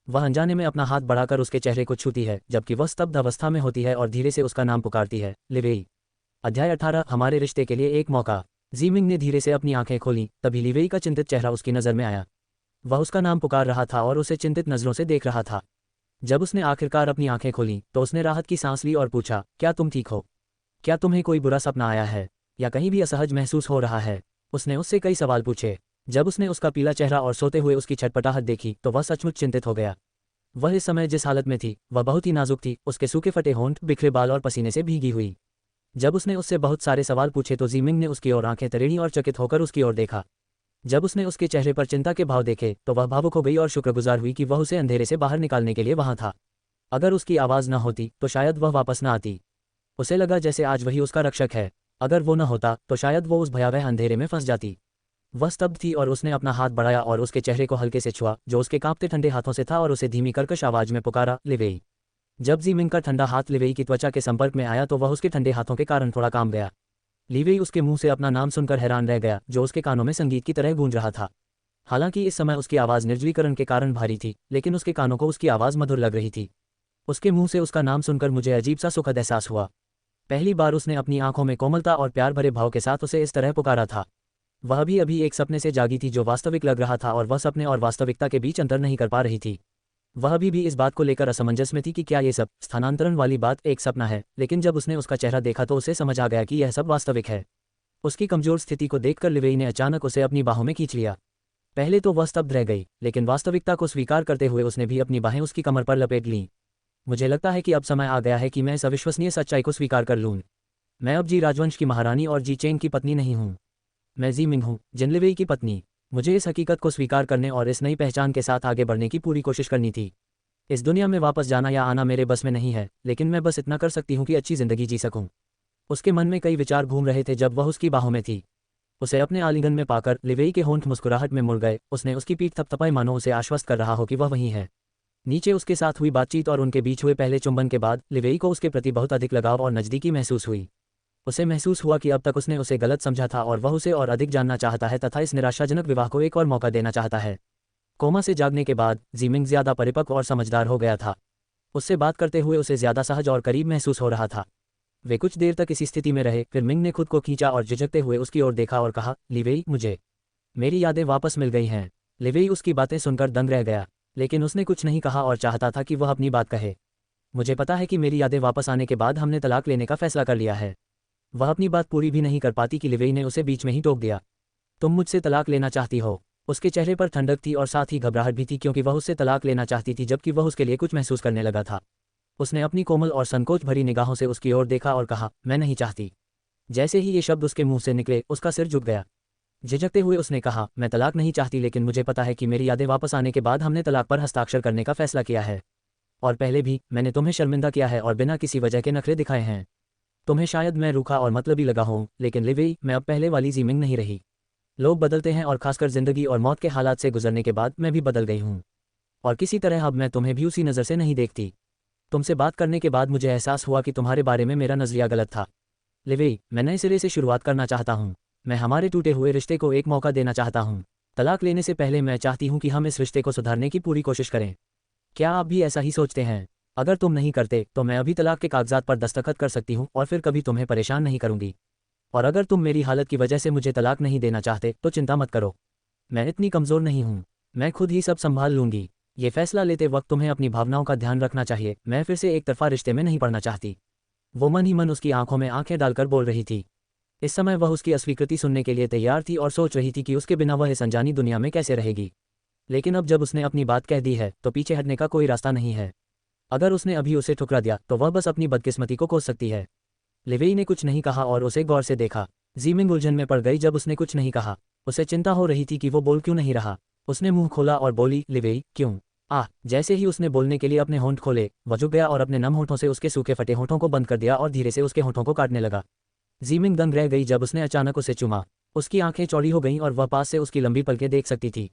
वह अनजाने में अपना हाथ बढ़ाकर उसके चेहरे को छूती है जबकि वह स्तब्ध अवस्था में होती है और धीरे से उसका नाम पुकारती है, लिवेई। अध्याय 18 हमारे रिश्ते के लिए एक मौका। जीमिंग ने धीरे से अपनी आंखें खोली। तभी लिवेई का चिंतित चेहरा उसकी नज़र में आया। वह उसका नाम पुकार रहा था और उसे चिंतित नज़रों से देख रहा था। जब उसने आखिरकार अपनी आंखें खोलीं तो उसने राहत की सांस ली और पूछा, क्या तुम ठीक हो? क्या तुम्हें कोई बुरा सपना आया है या कहीं भी असहज महसूस हो रहा है? उसने उससे कई सवाल पूछे। जब उसने उसका पीला चेहरा और सोते हुए उसकी छटपटाहट देखी तो वह सचमुच चिंतित हो गया। वह इस समय जिस हालत में थी वह बहुत ही नाजुक थी। उसके सूखे फटे होंठ, बिखरे बाल और पसीने से भीगी हुई। जब उसने उससे बहुत सारे सवाल पूछे तो जीमिंग ने उसकी ओर आंखें तरेड़ी और चकित होकर उसकी ओर देखा। जब उसने उसके चेहरे पर चिंता के भाव देखे तो वह भावुक हो गई और शुक्रगुजार हुई कि वह उसे अंधेरे से बाहर निकालने के लिए वहां था। अगर उसकी आवाज़ न होती तो शायद वह वापस न आती। उसे लगा जैसे आज वही उसका रक्षक है। अगर वो न होता तो शायद वो उस भयावह अंधेरे में फंस जाती। वह स्तब्ध थी और उसने अपना हाथ बढ़ाया और उसके चेहरे को हल्के से छुआ जो उसके कांपते ठंडे हाथों से था और उसे धीमी कर्कश आवाज में पुकारा, लिवेई। जब जीमिंग का ठंडा हाथ लिवेई की त्वचा के संपर्क में आया तो वह उसके ठंडे हाथों के कारण थोड़ा कांप गया। लिवेई उसके मुंह से अपना नाम सुनकर हैरान रह गया जो उसके कानों में संगीत की तरह गूंज रहा था। हालांकि इस समय उसकी आवाज़ निर्जलीकरण के कारण भारी थी लेकिन उसके कानों को उसकी आवाज़ मधुर लग रही थी। उसके मुंह से उसका नाम सुनकर मुझे अजीब सा सुखद एहसास हुआ। पहली बार उसने अपनी आंखों में कोमलता और प्यार भरे भाव के साथ उसे इस तरह पुकारा था। वह भी अभी एक सपने से जागी थी जो वास्तविक लग रहा था और वह सपने और वास्तविकता के बीच अंतर नहीं कर पा रही थी। वह भी इस बात को लेकर असमंजस में थी कि क्या ये सब स्थानांतरण वाली बात एक सपना है, लेकिन जब उसने उसका चेहरा देखा तो उसे समझ आ गया कि यह सब वास्तविक है। उसकी कमजोर स्थिति को देखकर लिवेई ने अचानक उसे अपनी बाहों में खींच लिया। पहले तो वह स्तब्ध रह गई लेकिन वास्तविकता को स्वीकार करते हुए उसने भी अपनी बाहें उसकी कमर पर लपेट लीं। मुझे लगता है कि अब समय आ गया है कि मैं इस अविश्वसनीय सच्चाई को स्वीकार कर लूँ। मैं अब जी राजवंश की महारानी और जी चेंग की पत्नी नहीं हूँ। मैं जी मिंग हूँ, जिन लिवेई की पत्नी। मुझे इस हकीकत को स्वीकार करने और इस नई पहचान के साथ आगे बढ़ने की पूरी कोशिश करनी थी। इस दुनिया में वापस जाना या आना मेरे बस में नहीं है, लेकिन मैं बस इतना कर सकती हूँ कि अच्छी जिंदगी जी सकूँ। उसके मन में कई विचार घूम रहे थे जब वह उसकी बाहों में थी। उसे अपने आलिंगन में पाकर लिवेई के होंठ मुस्कुराहट में मुड़ गए। उसने उसकी पीठ थपथपाई मानो उसे आश्वस्त कर रहा हो कि वह वहीं है। नीचे उसके साथ हुई बातचीत और उनके बीच हुए पहले चुंबन के बाद लिवेई को उसके प्रति बहुत अधिक लगाव और नज़दीकी महसूस हुई। उसे महसूस हुआ कि अब तक उसने उसे गलत समझा था और वह उसे और अधिक जानना चाहता है तथा इस निराशाजनक विवाह को एक और मौका देना चाहता है। कोमा से जागने के बाद जीमिंग ज्यादा परिपक्व और समझदार हो गया था। उससे बात करते हुए उसे ज्यादा सहज और करीब महसूस हो रहा था। वे कुछ देर तक इसी स्थिति में रहे, फिर मिंग ने खुद को खींचा और झिझकते हुए उसकी ओर देखा और कहा, लिवेई, मुझे मेरी यादें वापस मिल गई हैं। लिवेई उसकी बातें सुनकर दंग रह गया, लेकिन उसने कुछ नहीं कहा और चाहता था कि वह अपनी बात कहे। मुझे पता है कि मेरी यादें वापस आने के बाद हमने तलाक लेने का फैसला कर लिया है। वह अपनी बात पूरी भी नहीं कर पाती कि लिवेई ने उसे बीच में ही टोक दिया। तुम मुझसे तलाक लेना चाहती हो? उसके चेहरे पर ठंडक थी और साथ ही घबराहट भी थी क्योंकि वह उससे तलाक लेना चाहती थी जबकि वह उसके लिए कुछ महसूस करने लगा था। उसने अपनी कोमल और संकोच भरी निगाहों से उसकी ओर देखा और कहा, मैं नहीं चाहती। जैसे ही ये शब्द उसके मुंह से निकले उसका सिर झुक गया। झिझकते हुए उसने कहा, मैं तलाक नहीं चाहती, लेकिन मुझे पता है कि मेरी यादें वापस आने के बाद हमने तलाक पर हस्ताक्षर करने का फैसला किया है। और पहले भी मैंने तुम्हें शर्मिंदा किया है और बिना किसी वजह के नखरे दिखाए हैं। तुम्हें शायद मैं रूखा और मतलबी लगा हूँ, लेकिन लिवेई, मैं अब पहले वाली जीमिंग नहीं रही। लोग बदलते हैं और खासकर जिंदगी और मौत के हालात से गुजरने के बाद मैं भी बदल गई हूँ। और किसी तरह अब मैं तुम्हें भी उसी नज़र से नहीं देखती। तुमसे बात करने के बाद मुझे एहसास हुआ कि तुम्हारे बारे में मेरा नज़रिया गलत था। लिवेई, मैं नए सिरे से शुरुआत करना चाहता हूँ। मैं हमारे टूटे हुए रिश्ते को एक मौका देना चाहता हूँ। तलाक लेने से पहले मैं चाहती हूँ कि हम इस रिश्ते को सुधारने की पूरी कोशिश करें। क्या आप भी ऐसा ही सोचते हैं? अगर तुम नहीं करते तो मैं अभी तलाक के कागजात पर दस्तखत कर सकती हूँ और फिर कभी तुम्हें परेशान नहीं करूँगी। और अगर तुम मेरी हालत की वजह से मुझे तलाक नहीं देना चाहते तो चिंता मत करो। मैं इतनी कमज़ोर नहीं हूँ। मैं खुद ही सब संभाल लूँगी। ये फैसला लेते वक्त तुम्हें अपनी भावनाओं का ध्यान रखना चाहिए। मैं फिर से एक तरफा रिश्ते में नहीं पड़ना चाहती। वो मन ही मन उसकी आंखों में आंखें डालकर बोल रही थी। इस समय वह उसकी अस्वीकृति सुनने के लिए तैयार थी और सोच रही थी कि उसके बिना वह इस अनजानी दुनिया में कैसे रहेगी। लेकिन अब जब उसने अपनी बात कह दी है तो पीछे हटने का कोई रास्ता नहीं है। अगर उसने अभी उसे ठुकरा दिया तो वह बस अपनी बदकिस्मती को कोस सकती है। लिवेई ने कुछ नहीं कहा और उसे गौर से देखा। जीमिंग उलझन में पड़ गई जब उसने कुछ नहीं कहा। उसे चिंता हो रही थी कि वो बोल क्यों नहीं रहा। उसने मुंह खोला और बोली, लिवेई, क्यों? जैसे ही उसने बोलने के लिए अपने होंठ खोले, वह झुक गया और अपने नम होंठों से उसके सूखे फटे होंठों को बंद कर दिया और धीरे से उसके होंठों को काटने लगा। जीमिंग दंग रह गई जब उसने अचानक उसे चूमा। उसकी आंखें चौड़ी हो गईं और वह पास से उसकी लंबी पलकें देख सकती थी।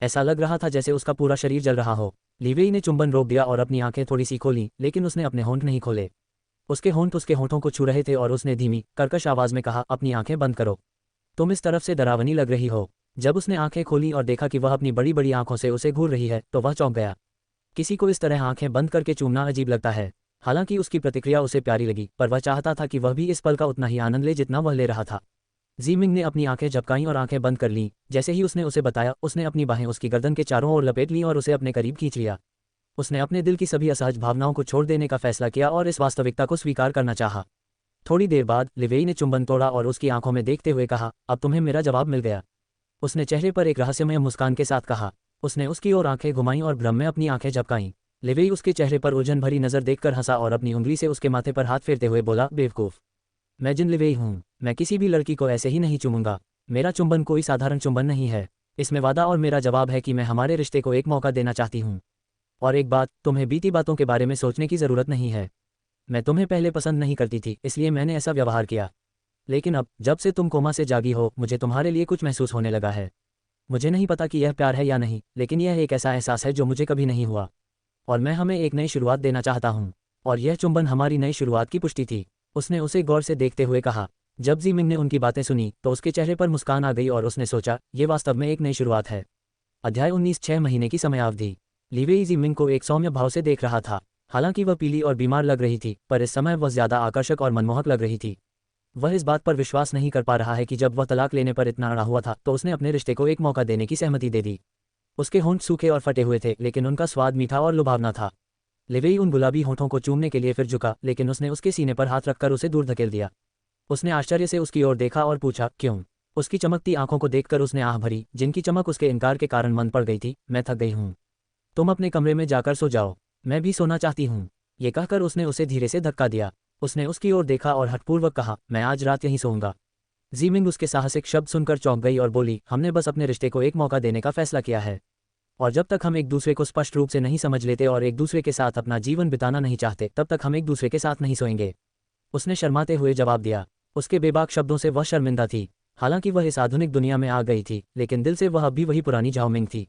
ऐसा लग रहा था जैसे उसका पूरा शरीर जल रहा हो। लिवेई ने चुंबन रोक दिया और अपनी आंखें थोड़ी सी खोलीं, लेकिन उसने अपने होंठ नहीं खोले। उसके होंठ उसके होंठों को छू रहे थे और उसने धीमी, कर्कश आवाज में कहा, अपनी आंखें बंद करो। तुम इस तरफ से डरावनी लग रही हो। जब उसने आंखें खोली और देखा कि वह अपनी बड़ी बड़ी आंखों से उसे घूर रही है, तो वह चौंक गया। किसी को इस तरह आंखें बंद करके चूमना अजीब लगता है। हालांकि उसकी प्रतिक्रिया उसे प्यारी लगी, पर वह चाहता था कि वह भी इस पल का उतना ही आनंद ले जितना वह ले रहा था। जीमिंग ने अपनी आंखें झपकाईं और आंखें बंद कर लीं। जैसे ही उसने उसे बताया, उसने अपनी बाहें उसकी गर्दन के चारों ओर लपेट लीं और उसे अपने करीब खींच लिया। उसने अपने दिल की सभी असहज भावनाओं को छोड़ देने का फैसला किया और इस वास्तविकता को स्वीकार करना चाहा। थोड़ी देर बाद लिवेई ने चुंबन तोड़ा और उसकी आंखों में देखते हुए कहा, अब तुम्हें मेरा जवाब मिल गया। उसने चेहरे पर एक रहस्यमय मुस्कान के साथ कहा। उसने उसकी ओर आंखें घुमाईं और भ्रम में अपनी आंखें झपकाईं। लिवेई उसके चेहरे पर उलझन भरी नजर देखकर हंसा और अपनी उंगली से उसके माथे पर हाथ फेरते हुए बोला, बेवकूफ, मैं जिन लिवेई हूँ। मैं किसी भी लड़की को ऐसे ही नहीं चूमूंगा। मेरा चुंबन कोई साधारण चुंबन नहीं है। इसमें वादा और मेरा जवाब है कि मैं हमारे रिश्ते को एक मौका देना चाहती हूँ। और एक बात, तुम्हें बीती बातों के बारे में सोचने की ज़रूरत नहीं है। मैं तुम्हें पहले पसंद नहीं करती थी, इसलिए मैंने ऐसा व्यवहार किया। लेकिन अब, जब से तुम कोमा से जागी हो, मुझे तुम्हारे लिए कुछ महसूस होने लगा है। मुझे नहीं पता कि यह प्यार है या नहीं, लेकिन यह एक ऐसा एहसास है जो मुझे कभी नहीं हुआ। और मैं हमें एक नई शुरुआत देना चाहता हूँ। और यह चुंबन हमारी नई शुरुआत की पुष्टि थी। उसने उसे गौर से देखते हुए कहा। जब जीमिंग ने उनकी बातें सुनी, तो उसके चेहरे पर मुस्कान आ गई और उसने सोचा, ये वास्तव में एक नई शुरुआत है। अध्याय 19 6 महीने की समयावधि। लिवेई जीमिंग को एक सौम्य भाव से देख रहा था। हालांकि वह पीली और बीमार लग रही थी, पर इस समय वह ज्यादा आकर्षक और मनमोहक लग रही थी। वह इस बात पर विश्वास नहीं कर पा रहा है कि जब वह तलाक लेने पर इतना अड़ा हुआ था, तो उसने अपने रिश्ते को एक मौका देने की सहमति दे दी। उसके होंठ सूखे और फटे हुए थे, लेकिन उनका स्वाद मीठा और लुभावना था। लिवेई उन गुलाबी होंठों को चूमने के लिए फिर झुका, लेकिन उसने उसके सीने पर हाथ रखकर उसे दूर धकेल दिया। उसने आश्चर्य से उसकी ओर देखा और पूछा, क्यों? उसकी चमकती आंखों को देखकर उसने आह भरी, जिनकी चमक उसके इनकार के कारण मंद पड़ गई थी। मैं थक गई हूँ। तुम अपने कमरे में जाकर सो जाओ। मैं भी सोना चाहती हूँ। ये कहकर उसने उसे धीरे से धक्का दिया। उसने उसकी ओर देखा और हठपूर्वक कहा, मैं आज रात यहीं सोऊंगा। जीमिंग उसके साहसिक शब्द सुनकर चौंक गई और बोली, हमने बस अपने रिश्ते को एक मौका देने का फैसला किया है। और जब तक हम एक दूसरे को स्पष्ट रूप से नहीं समझ लेते और एक दूसरे के साथ अपना जीवन बिताना नहीं चाहते, तब तक हम एक दूसरे के साथ नहीं सोएंगे। उसने शर्माते हुए जवाब दिया। उसके बेबाक शब्दों से वह शर्मिंदा थी। हालांकि वह इस आधुनिक दुनिया में आ गई थी, लेकिन दिल से वह अब भी वही पुरानी झाओमिंग थी।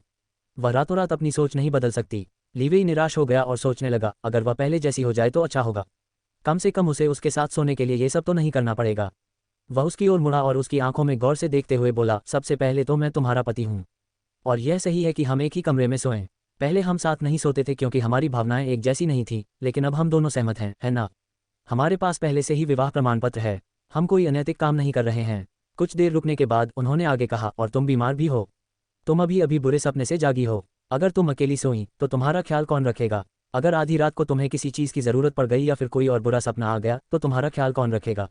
वह रातों रात अपनी सोच नहीं बदल सकती। लिवेई निराश हो गया और सोचने लगा, अगर वह पहले जैसी हो जाए तो अच्छा होगा। कम से कम उसे उसके साथ सोने के लिए ये सब तो नहीं करना पड़ेगा। वह उसकी ओर मुड़ा और उसकी आंखों में गौर से देखते हुए बोला, सबसे पहले तो मैं तुम्हारा पति हूँ। और यह सही है कि हम एक ही कमरे में सोएं। पहले हम साथ नहीं सोते थे क्योंकि हमारी भावनाएं एक जैसी नहीं थी, लेकिन अब हम दोनों सहमत हैं, है ना? हमारे पास पहले से ही विवाह प्रमाण पत्र है। हम कोई अनैतिक काम नहीं कर रहे हैं। कुछ देर रुकने के बाद उन्होंने आगे कहा, और तुम बीमार भी हो। तुम अभी अभी बुरे सपने से जागी हो। अगर तुम अकेली सोई तो तुम्हारा ख्याल कौन रखेगा? अगर आधी रात को तुम्हें किसी चीज़ की ज़रूरत पड़ गई या फिर कोई और बुरा सपना आ गया, तो तुम्हारा ख्याल कौन रखेगा?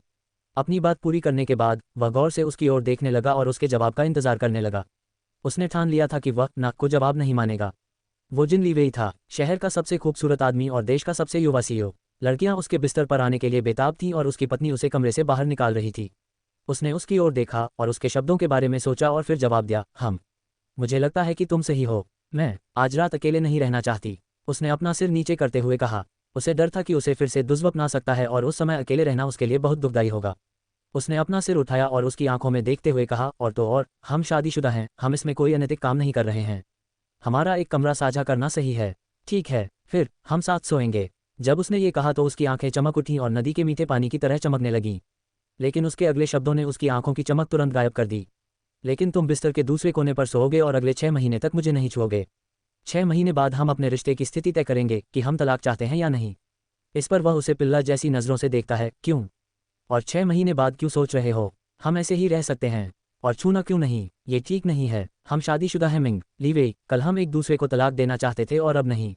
अपनी बात पूरी करने के बाद वह गौर से उसकी ओर देखने लगा और उसके जवाब का इंतजार करने लगा। उसने ठान लिया था कि वह ना को जवाब नहीं मानेगा। वो जिन लिवेई था, शहर का सबसे खूबसूरत आदमी और देश का सबसे युवा सीईओ। लड़कियां उसके बिस्तर पर आने के लिए बेताब थीं और उसकी पत्नी उसे कमरे से बाहर निकाल रही थी। उसने उसकी ओर देखा और उसके शब्दों के बारे में सोचा और फिर जवाब दिया, मुझे लगता है कि तुम सही हो। मैं आज रात अकेले नहीं रहना चाहती। उसने अपना सिर नीचे करते हुए कहा। उसे डर था कि उसे फिर से दुर्स्वप्न आ सकता है और उस समय अकेले रहना उसके लिए बहुत दुखदायी होगा। उसने अपना सिर उठाया और उसकी आंखों में देखते हुए कहा, और तो और, हम शादीशुदा हैं, हम इसमें कोई अनैतिक काम नहीं कर रहे हैं। हमारा एक कमरा साझा करना सही है। ठीक है, फिर हम साथ सोएंगे। जब उसने ये कहा तो उसकी आंखें चमक उठीं और नदी के मीठे पानी की तरह चमकने लगीं। लेकिन उसके अगले शब्दों ने उसकी आंखों की चमक तुरंत गायब कर दी। लेकिन तुम बिस्तर के दूसरे कोने पर सोओगे और अगले 6 महीने तक मुझे नहीं छुओगे। 6 महीने बाद हम अपने रिश्ते की स्थिति तय करेंगे कि हम तलाक चाहते हैं या नहीं। इस पर वह उसे पिल्ला जैसी नज़रों से देखता है। क्यों? और 6 महीने बाद क्यों सोच रहे हो? हम ऐसे ही रह सकते हैं। और छूना क्यों नहीं? ये ठीक नहीं है। हम शादीशुदा हैं मिंग लिवेई। कल हम एक दूसरे को तलाक देना चाहते थे और अब नहीं।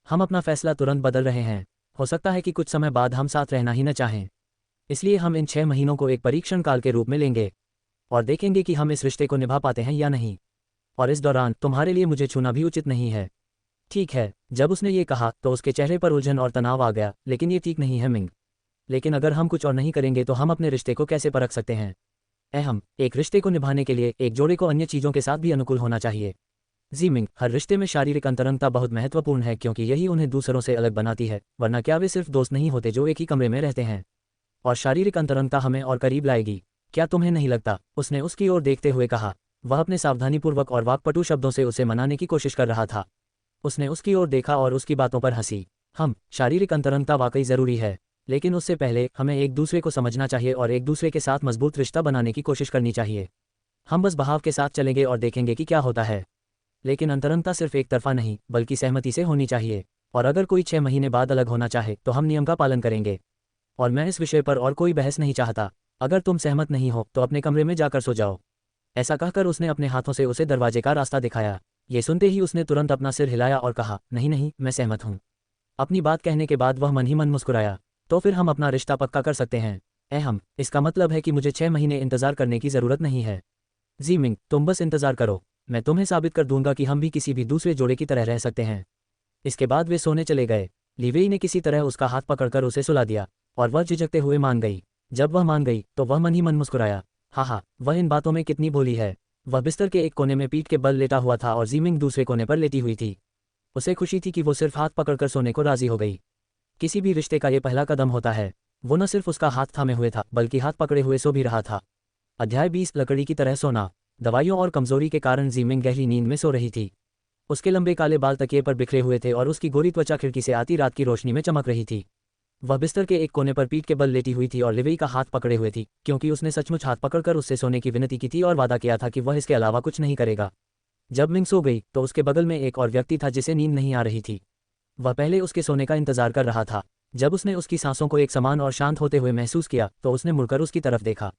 हम अपना फैसला तुरंत बदल रहे हैं। हो सकता है कि कुछ समय बाद हम साथ रहना ही न चाहें। इसलिए हम इन 6 महीनों को एक परीक्षण काल के रूप में लेंगे और देखेंगे कि हम इस रिश्ते को निभा पाते हैं या नहीं। और इस दौरान तुम्हारे लिए मुझे छूना भी उचित नहीं है। ठीक है। जब उसने ये कहा तो उसके चेहरे पर उलझन और तनाव आ गया। लेकिन ये ठीक नहीं है मिंग। लेकिन अगर हम कुछ और नहीं करेंगे तो हम अपने रिश्ते को कैसे परख सकते हैं? एक रिश्ते को निभाने के लिए एक जोड़े को अन्य चीज़ों के साथ भी अनुकूल होना चाहिए। जीमिंग, हर रिश्ते में शारीरिक अंतरंगता बहुत महत्वपूर्ण है क्योंकि यही उन्हें दूसरों से अलग बनाती है, वरना क्या वे सिर्फ दोस्त नहीं होते जो एक ही कमरे में रहते हैं। और शारीरिक अंतरंगता हमें और करीब लाएगी, क्या तुम्हें नहीं लगता? उसने उसकी ओर देखते हुए कहा। वह अपने सावधानीपूर्वक और वाक्पटु शब्दों से उसे मनाने की कोशिश कर रहा था। उसने उसकी ओर देखा और उसकी बातों पर हंसी। शारीरिक अंतरंगता वाकई जरूरी है, लेकिन उससे पहले हमें एक दूसरे को समझना चाहिए और एक दूसरे के साथ मजबूत रिश्ता बनाने की कोशिश करनी चाहिए। हम बस बहाव के साथ चलेंगे और देखेंगे कि क्या होता है। लेकिन अंतरंगता सिर्फ एक तरफा नहीं, बल्कि सहमति से होनी चाहिए। और अगर कोई 6 महीने बाद अलग होना चाहे तो हम नियम का पालन करेंगे। और मैं इस विषय पर और कोई बहस नहीं चाहता। अगर तुम सहमत नहीं हो तो अपने कमरे में जाकर सो जाओ। ऐसा कहकर उसने अपने हाथों से उसे दरवाजे का रास्ता दिखाया। ये सुनते ही उसने तुरंत अपना सिर हिलाया और कहा, नहीं नहीं, मैं सहमत हूँ। अपनी बात कहने के बाद वह मन ही मन मुस्कुराया। तो फिर हम अपना रिश्ता पक्का कर सकते हैं। इसका मतलब है कि मुझे 6 महीने इंतजार करने की जरूरत नहीं है। जीमिंग, तुम बस इंतजार करो, मैं तुम्हें साबित कर दूंगा कि हम भी किसी भी दूसरे जोड़े की तरह रह सकते हैं। इसके बाद वे सोने चले गए। लिवेई ने किसी तरह उसका हाथ पकड़कर उसे सुला दिया और वह झिझकते हुए मान गई। जब वह मान गई तो वह मन ही मन मुस्कुराया। हाँ, वह इन बातों में कितनी भोली है। वह बिस्तर के एक कोने में पीठ के बल लेटा हुआ था और जीमिंग दूसरे कोने पर लेटी हुई थी। उसे खुशी थी कि वो सिर्फ हाथ पकड़कर सोने को राजी हो गई। किसी भी रिश्ते का ये पहला कदम होता है। वो न सिर्फ उसका हाथ थामे हुए था बल्कि हाथ पकड़े हुए सो भी रहा था। अध्याय 20, लकड़ी की तरह सोना। दवाइयों और कमजोरी के कारण जीमिंग गहरी नींद में सो रही थी। उसके लंबे काले बाल तकिए पर बिखरे हुए थे और उसकी गोरी त्वचा खिड़की से आती रात की रोशनी में चमक रही थी। वह बिस्तर के एक कोने पर पीठ के बल लेटी हुई थी और लिवेई का हाथ पकड़े हुए थी, क्योंकि उसने सचमुच हाथ पकड़कर उससे सोने की विनती की थी और वादा किया था कि वह इसके अलावा कुछ नहीं करेगा। जब मिंग सो गई तो उसके बगल में एक और व्यक्ति था जिसे नींद नहीं आ रही थी। वह पहले उसके सोने का इंतजार कर रहा था। जब उसने उसकी सांसों को एक समान और शांत होते हुए महसूस किया तो उसने मुड़कर उसकी तरफ देखा।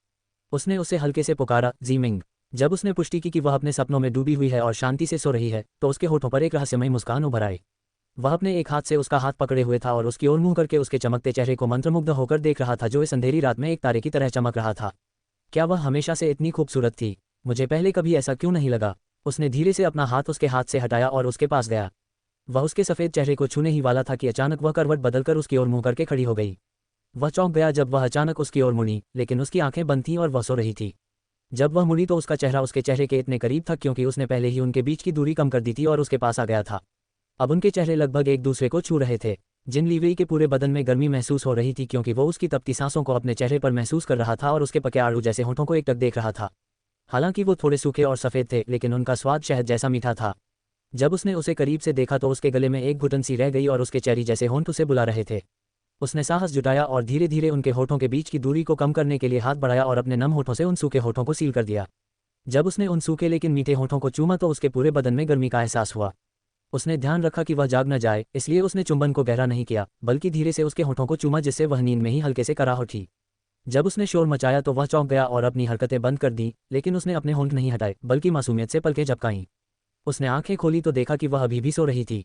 उसने उसे हल्के से पुकारा, जीमिंग। जब उसने पुष्टि की कि वह अपने सपनों में डूबी हुई है और शांति से सो रही है तो उसके होठों पर एक रहस्यमय मुस्कान उभर आई। वह अपने एक हाथ से उसका हाथ पकड़े हुए था और उसकी ओर मुंह करके उसके चमकते चेहरे को मंत्रमुग्ध होकर देख रहा था, जो इस अंधेरी रात में एक तारे की तरह चमक रहा था। क्या वह हमेशा से इतनी खूबसूरत थी? मुझे पहले कभी ऐसा क्यों नहीं लगा? उसने धीरे से अपना हाथ उसके हाथ से हटाया और उसके पास गया। वह उसके सफ़ेद चेहरे को छूने ही वाला था कि अचानक वह करवट बदलकर उसकी ओर मुंह करके खड़ी हो गई। वह चौंक गया जब वह अचानक उसकी ओर मुड़ी, लेकिन उसकी आंखें बंद थीं और वह सो रही थी। जब वह मुड़ी तो उसका चेहरा उसके चेहरे के इतने करीब था क्योंकि उसने पहले ही उनके बीच की दूरी कम कर दी थी और उसके पास आ गया था। अब उनके चेहरे लगभग एक दूसरे को छू रहे थे। जिन लिवेई के पूरे बदन में गर्मी महसूस हो रही थी क्योंकि वो उसकी तपती सांसों को अपने चेहरे पर महसूस कर रहा था और उसके पके आड़ू जैसे होठों को एकटक देख रहा था। हालांकि वो थोड़े सूखे और सफ़ेद थे, लेकिन उनका स्वाद शहद जैसा मीठा था। जब उसने उसे करीब से देखा तो उसके गले में एक घुटन सी रह गई और उसके चेरी जैसे होंठ उसे बुला रहे थे। उसने साहस जुटाया और धीरे धीरे उनके होठों के बीच की दूरी को कम करने के लिए हाथ बढ़ाया और अपने नम होठों से उन सूखे होठों को सील कर दिया। जब उसने उन सूखे लेकिन मीठे होठों को चूमा तो उसके पूरे बदन में गर्मी का एहसास हुआ। उसने ध्यान रखा कि वह जाग न जाए, इसलिए उसने चुंबन को गहरा नहीं किया बल्कि धीरे से उसके होठों को चूमा, जिससे वह नींद में ही हल्के से कराह उठी। जब उसने शोर मचाया तो वह चौंक गया और अपनी हरकतें बंद कर दी, लेकिन उसने अपने होंठ नहीं हटाए बल्कि मासूमियत से पलकें झपकाईं। उसने आंखें खोली तो देखा कि वह अभी भी सो रही थी।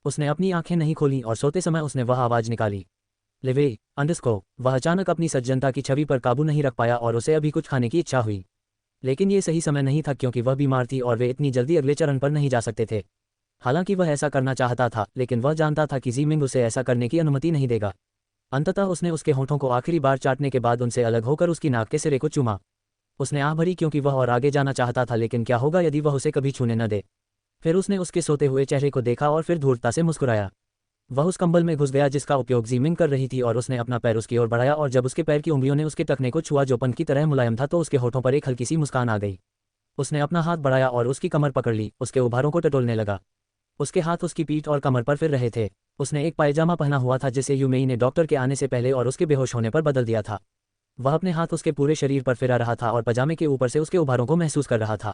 उसने अपनी आंखें नहीं खोली और सोते समय उसने वह आवाज़ निकाली, लिवे अंडस्को। वह अचानक अपनी सज्जनता की छवि पर काबू नहीं रख पाया और उसे अभी कुछ खाने की इच्छा हुई। लेकिन ये सही समय नहीं था क्योंकि वह बीमार थी और वे इतनी जल्दी अगले चरण पर नहीं जा सकते थे। हालांकि वह ऐसा करना चाहता था, लेकिन वह जानता था कि जीमिंग उसे ऐसा करने की अनुमति नहीं देगा। अंततः उसने उसके होठों को आखिरी बार चाटने के बाद उनसे अलग होकर उसकी नाक के सिरे को चूमा। उसने आह भरी क्योंकि वह और आगे जाना चाहता था, लेकिन क्या होगा यदि वह उसे कभी छूने न दे। फिर उसने उसके सोते हुए चेहरे को देखा और फिर धूर्तता से मुस्कुराया। वह उस कंबल में घुस गया जिसका उपयोग जीमिंग कर रही थी और उसने अपना पैर उसकी ओर बढ़ाया और जब उसके पैर की उंगलियों ने उसके टखने को छुआ जो पंख की तरह मुलायम था तो उसके होठों पर एक हल्की सी मुस्कान आ गई। उसने अपना हाथ बढ़ाया और उसकी कमर पकड़ ली, उसके उभारों को टटोलने लगा। उसके हाथ उसकी पीठ और कमर पर फिर रहे थे। उसने एक पायजामा पहना हुआ था जिसे यूमेई ने डॉक्टर के आने से पहले और उसके बेहोश होने पर बदल दिया था। वह अपने हाथ उसके पूरे शरीर पर फिरा रहा था और पजामे के ऊपर से उसके उभारों को महसूस कर रहा था।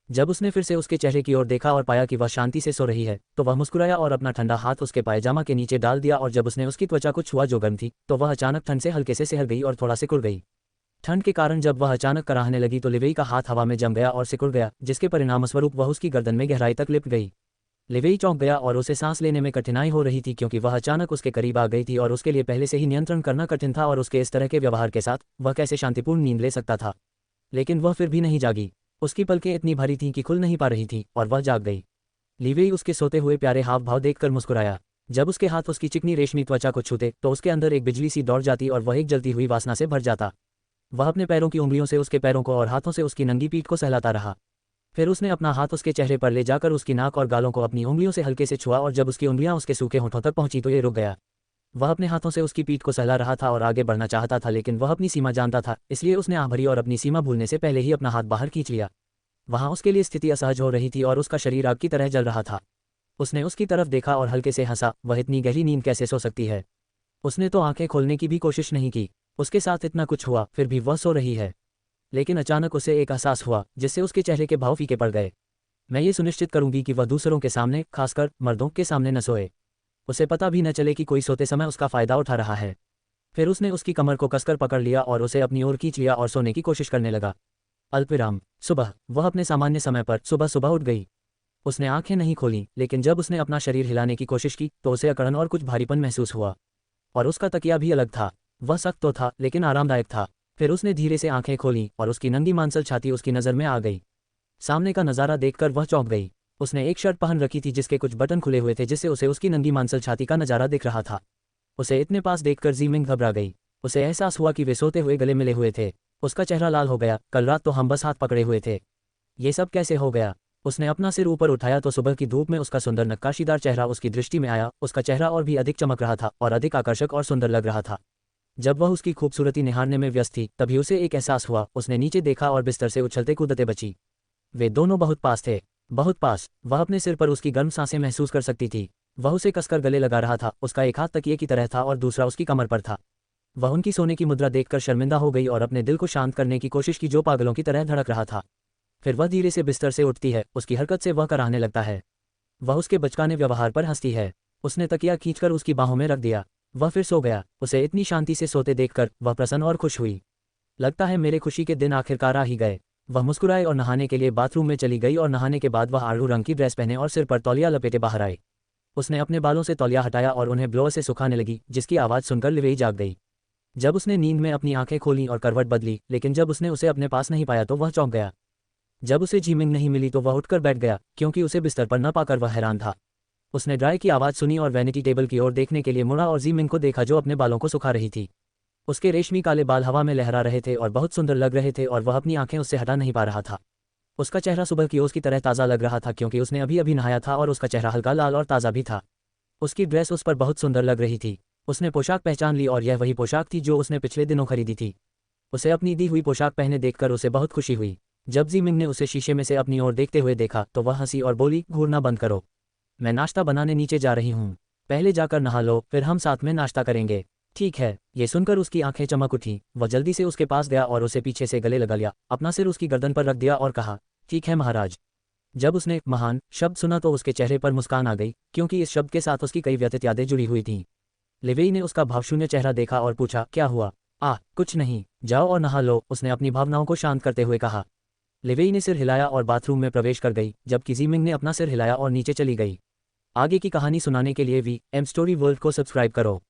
जब उसने फिर से उसके चेहरे की ओर देखा और पाया कि वह शांति से सो रही है तो वह मुस्कुराया और अपना ठंडा हाथ उसके पायजामा के नीचे डाल दिया और जब उसने उसकी त्वचा को छुआ जो गर्म थी तो वह अचानक ठंड से हल्के से सिहर गई और थोड़ा सिकुड़ गई। ठंड के कारण जब वह अचानक कराहने लगी तो लिवेई का हाथ हवा में जम गया और सिकुड़ गया, जिसके परिणामस्वरूप वह उसकी गर्दन में गहराई तक लिपट गई। लिवेई चौंक गया और उसे सांस लेने में कठिनाई हो रही थी क्योंकि वह अचानक उसके करीब आ गई थी और उसके लिए पहले से ही नियंत्रण करना कठिन था और उसके इस तरह के व्यवहार के साथ वह कैसे शांतिपूर्ण नींद ले सकता था। लेकिन वह फिर भी नहीं जागी। उसकी पलकें इतनी भारी थीं कि खुल नहीं पा रही थीं और वह जाग गई। लिवेई उसके सोते हुए प्यारे हाव भाव देखकर मुस्कुराया। जब उसके हाथ उसकी चिकनी रेशमी त्वचा को छूते तो उसके अंदर एक बिजली सी दौड़ जाती और वह एक जलती हुई वासना से भर जाता। वह अपने पैरों की उंगलियों से उसके पैरों को और हाथों से उसकी नंगी पीठ को सहलाता रहा। फिर उसने अपना हाथ उसके चेहरे पर ले जाकर उसकी नाक और गालों को अपनी उंगलियों से हल्के से छुआ और जब उसकी उंगलियां उसके सूखे होठों तक पहुंची तो ये रुक गया। वह अपने हाथों से उसकी पीठ को सहला रहा था और आगे बढ़ना चाहता था, लेकिन वह अपनी सीमा जानता था, इसलिए उसने आह भरी और अपनी सीमा भूलने से पहले ही अपना हाथ बाहर खींच लिया। वहां उसके लिए स्थिति असहज हो रही थी और उसका शरीर आग की तरह जल रहा था। उसने उसकी तरफ देखा और हल्के से हंसा। वह इतनी गहरी नींद कैसे सो सकती है? उसने तो आंखें खोलने की भी कोशिश नहीं की। उसके साथ इतना कुछ हुआ, फिर भी वह सो रही है। लेकिन अचानक उसे एक एहसास हुआ जिससे उसके चेहरे के भाव फीके पड़ गए। मैं ये सुनिश्चित करूंगी कि वह दूसरों के सामने, खासकर मर्दों के सामने न सोए। उसे पता भी न चले कि कोई सोते समय उसका फायदा उठा रहा है। फिर उसने उसकी कमर को कसकर पकड़ लिया और उसे अपनी ओर खींच लिया और सोने की कोशिश करने लगा। अल्पविराम सुबह। वह अपने सामान्य समय पर सुबह सुबह उठ गई। उसने आंखें नहीं खोली, लेकिन जब उसने अपना शरीर हिलाने की कोशिश की तो उसे अकड़न और कुछ भारीपन महसूस हुआ। और उसका तकिया भी अलग था। वह सख्त तो था लेकिन आरामदायक था। फिर उसने धीरे से आंखें खोलीं और उसकी नंगी मांसल छाती उसकी नज़र में आ गई। सामने का नज़ारा देखकर वह चौंक गई। उसने एक शर्ट पहन रखी थी जिसके कुछ बटन खुले हुए थे, जिससे उसे उसकी नंगी मांसल छाती का नज़ारा दिख रहा था। उसे इतने पास देखकर जीमिंग घबरा गई। उसे एहसास हुआ कि वे सोते हुए गले मिले हुए थे। उसका चेहरा लाल हो गया। कल रात तो हम बस हाथ पकड़े हुए थे। ये सब कैसे हो गया? उसने अपना सिर ऊपर उठाया तो सुबह की धूप में उसका सुंदर नक्काशीदार चेहरा उसकी दृष्टि में आया। उसका चेहरा और भी अधिक चमक रहा था और अधिक आकर्षक और सुंदर लग रहा था। जब वह उसकी खूबसूरती निहारने में व्यस्त थी तभी उसे एक एहसास हुआ। उसने नीचे देखा और बिस्तर से उछलते कूदते बची। वे दोनों बहुत पास थे, बहुत पास। वह अपने सिर पर उसकी गर्म सांसें महसूस कर सकती थी। वह उसे कसकर गले लगा रहा था। उसका एक हाथ तकिए की तरह था और दूसरा उसकी कमर पर था। वह उनकी सोने की मुद्रा देखकर शर्मिंदा हो गई और अपने दिल को शांत करने की कोशिश की जो पागलों की तरह धड़क रहा था। फिर वह धीरे से बिस्तर से उठती है। उसकी हरकत से वह कराहने लगता है। वह उसके बचकाने व्यवहार पर हंसती है। उसने तकिया खींचकर उसकी बाहों में रख दिया। वह फिर सो गया। उसे इतनी शांति से सोते देखकर वह प्रसन्न और खुश हुई। लगता है मेरे खुशी के दिन आखिरकार आ ही गए। वह मुस्कुराए और नहाने के लिए बाथरूम में चली गई और नहाने के बाद वह आड़ू रंग की ड्रेस पहने और सिर पर तौलिया लपेटे बाहर आई। उसने अपने बालों से तौलिया हटाया और उन्हें ब्लोअर से सुखाने लगी, जिसकी आवाज़ सुनकर लिवेई जाग गई। जब उसने नींद में अपनी आंखें खोलीं और करवट बदली, लेकिन जब उसने उसे अपने पास नहीं पाया तो वह चौंक गया। जब उसे जीमिंग नहीं मिली तो वह उठकर बैठ गया, क्योंकि उसे बिस्तर पर न पाकर वह हैरान था। उसने ड्राई की आवाज़ सुनी और वैनिटी टेबल की ओर देखने के लिए मुड़ा और जीमिंग को देखा जो अपने बालों को सुखा रही थी। उसके रेशमी काले बाल हवा में लहरा रहे थे और बहुत सुंदर लग रहे थे और वह अपनी आंखें उससे हटा नहीं पा रहा था। उसका चेहरा सुबह की ओस की तरह ताज़ा लग रहा था, क्योंकि उसने अभी अभी नहाया था और उसका चेहरा हल्का लाल और ताज़ा भी था। उसकी ड्रेस उस पर बहुत सुंदर लग रही थी। उसने पोशाक पहचान ली और यह वही पोशाक थी जो उसने पिछले दिनों खरीदी थी। उसे अपनी दी हुई पोशाक पहने देखकर उसे बहुत खुशी हुई। जब जीमिंग ने उसे शीशे में से अपनी ओर देखते हुए देखा तो वह हंसी और बोली, घूरना बंद करो, मैं नाश्ता बनाने नीचे जा रही हूँ। पहले जाकर नहा लो, फिर हम साथ में नाश्ता करेंगे। ठीक है। ये सुनकर उसकी आंखें चमक उठीं। वह जल्दी से उसके पास गया और उसे पीछे से गले लगा लिया, अपना सिर उसकी गर्दन पर रख दिया और कहा, ठीक है महाराज। जब उसने महान शब्द सुना तो उसके चेहरे पर मुस्कान आ गई, क्योंकि इस शब्द के साथ उसकी कई व्यतीत यादें जुड़ी हुई थीं। लिवेई ने उसका भावशून्य चेहरा देखा और पूछा, क्या हुआ? कुछ नहीं, जाओ और नहा लो, उसने अपनी भावनाओं को शांत करते हुए कहा। लिवेई ने सिर हिलाया और बाथरूम में प्रवेश कर गई, जबकि जीमिंग ने अपना सिर हिलाया और नीचे चली गई। आगे की कहानी सुनाने के लिए वी एम स्टोरी वर्ल्ड को सब्सक्राइब करो।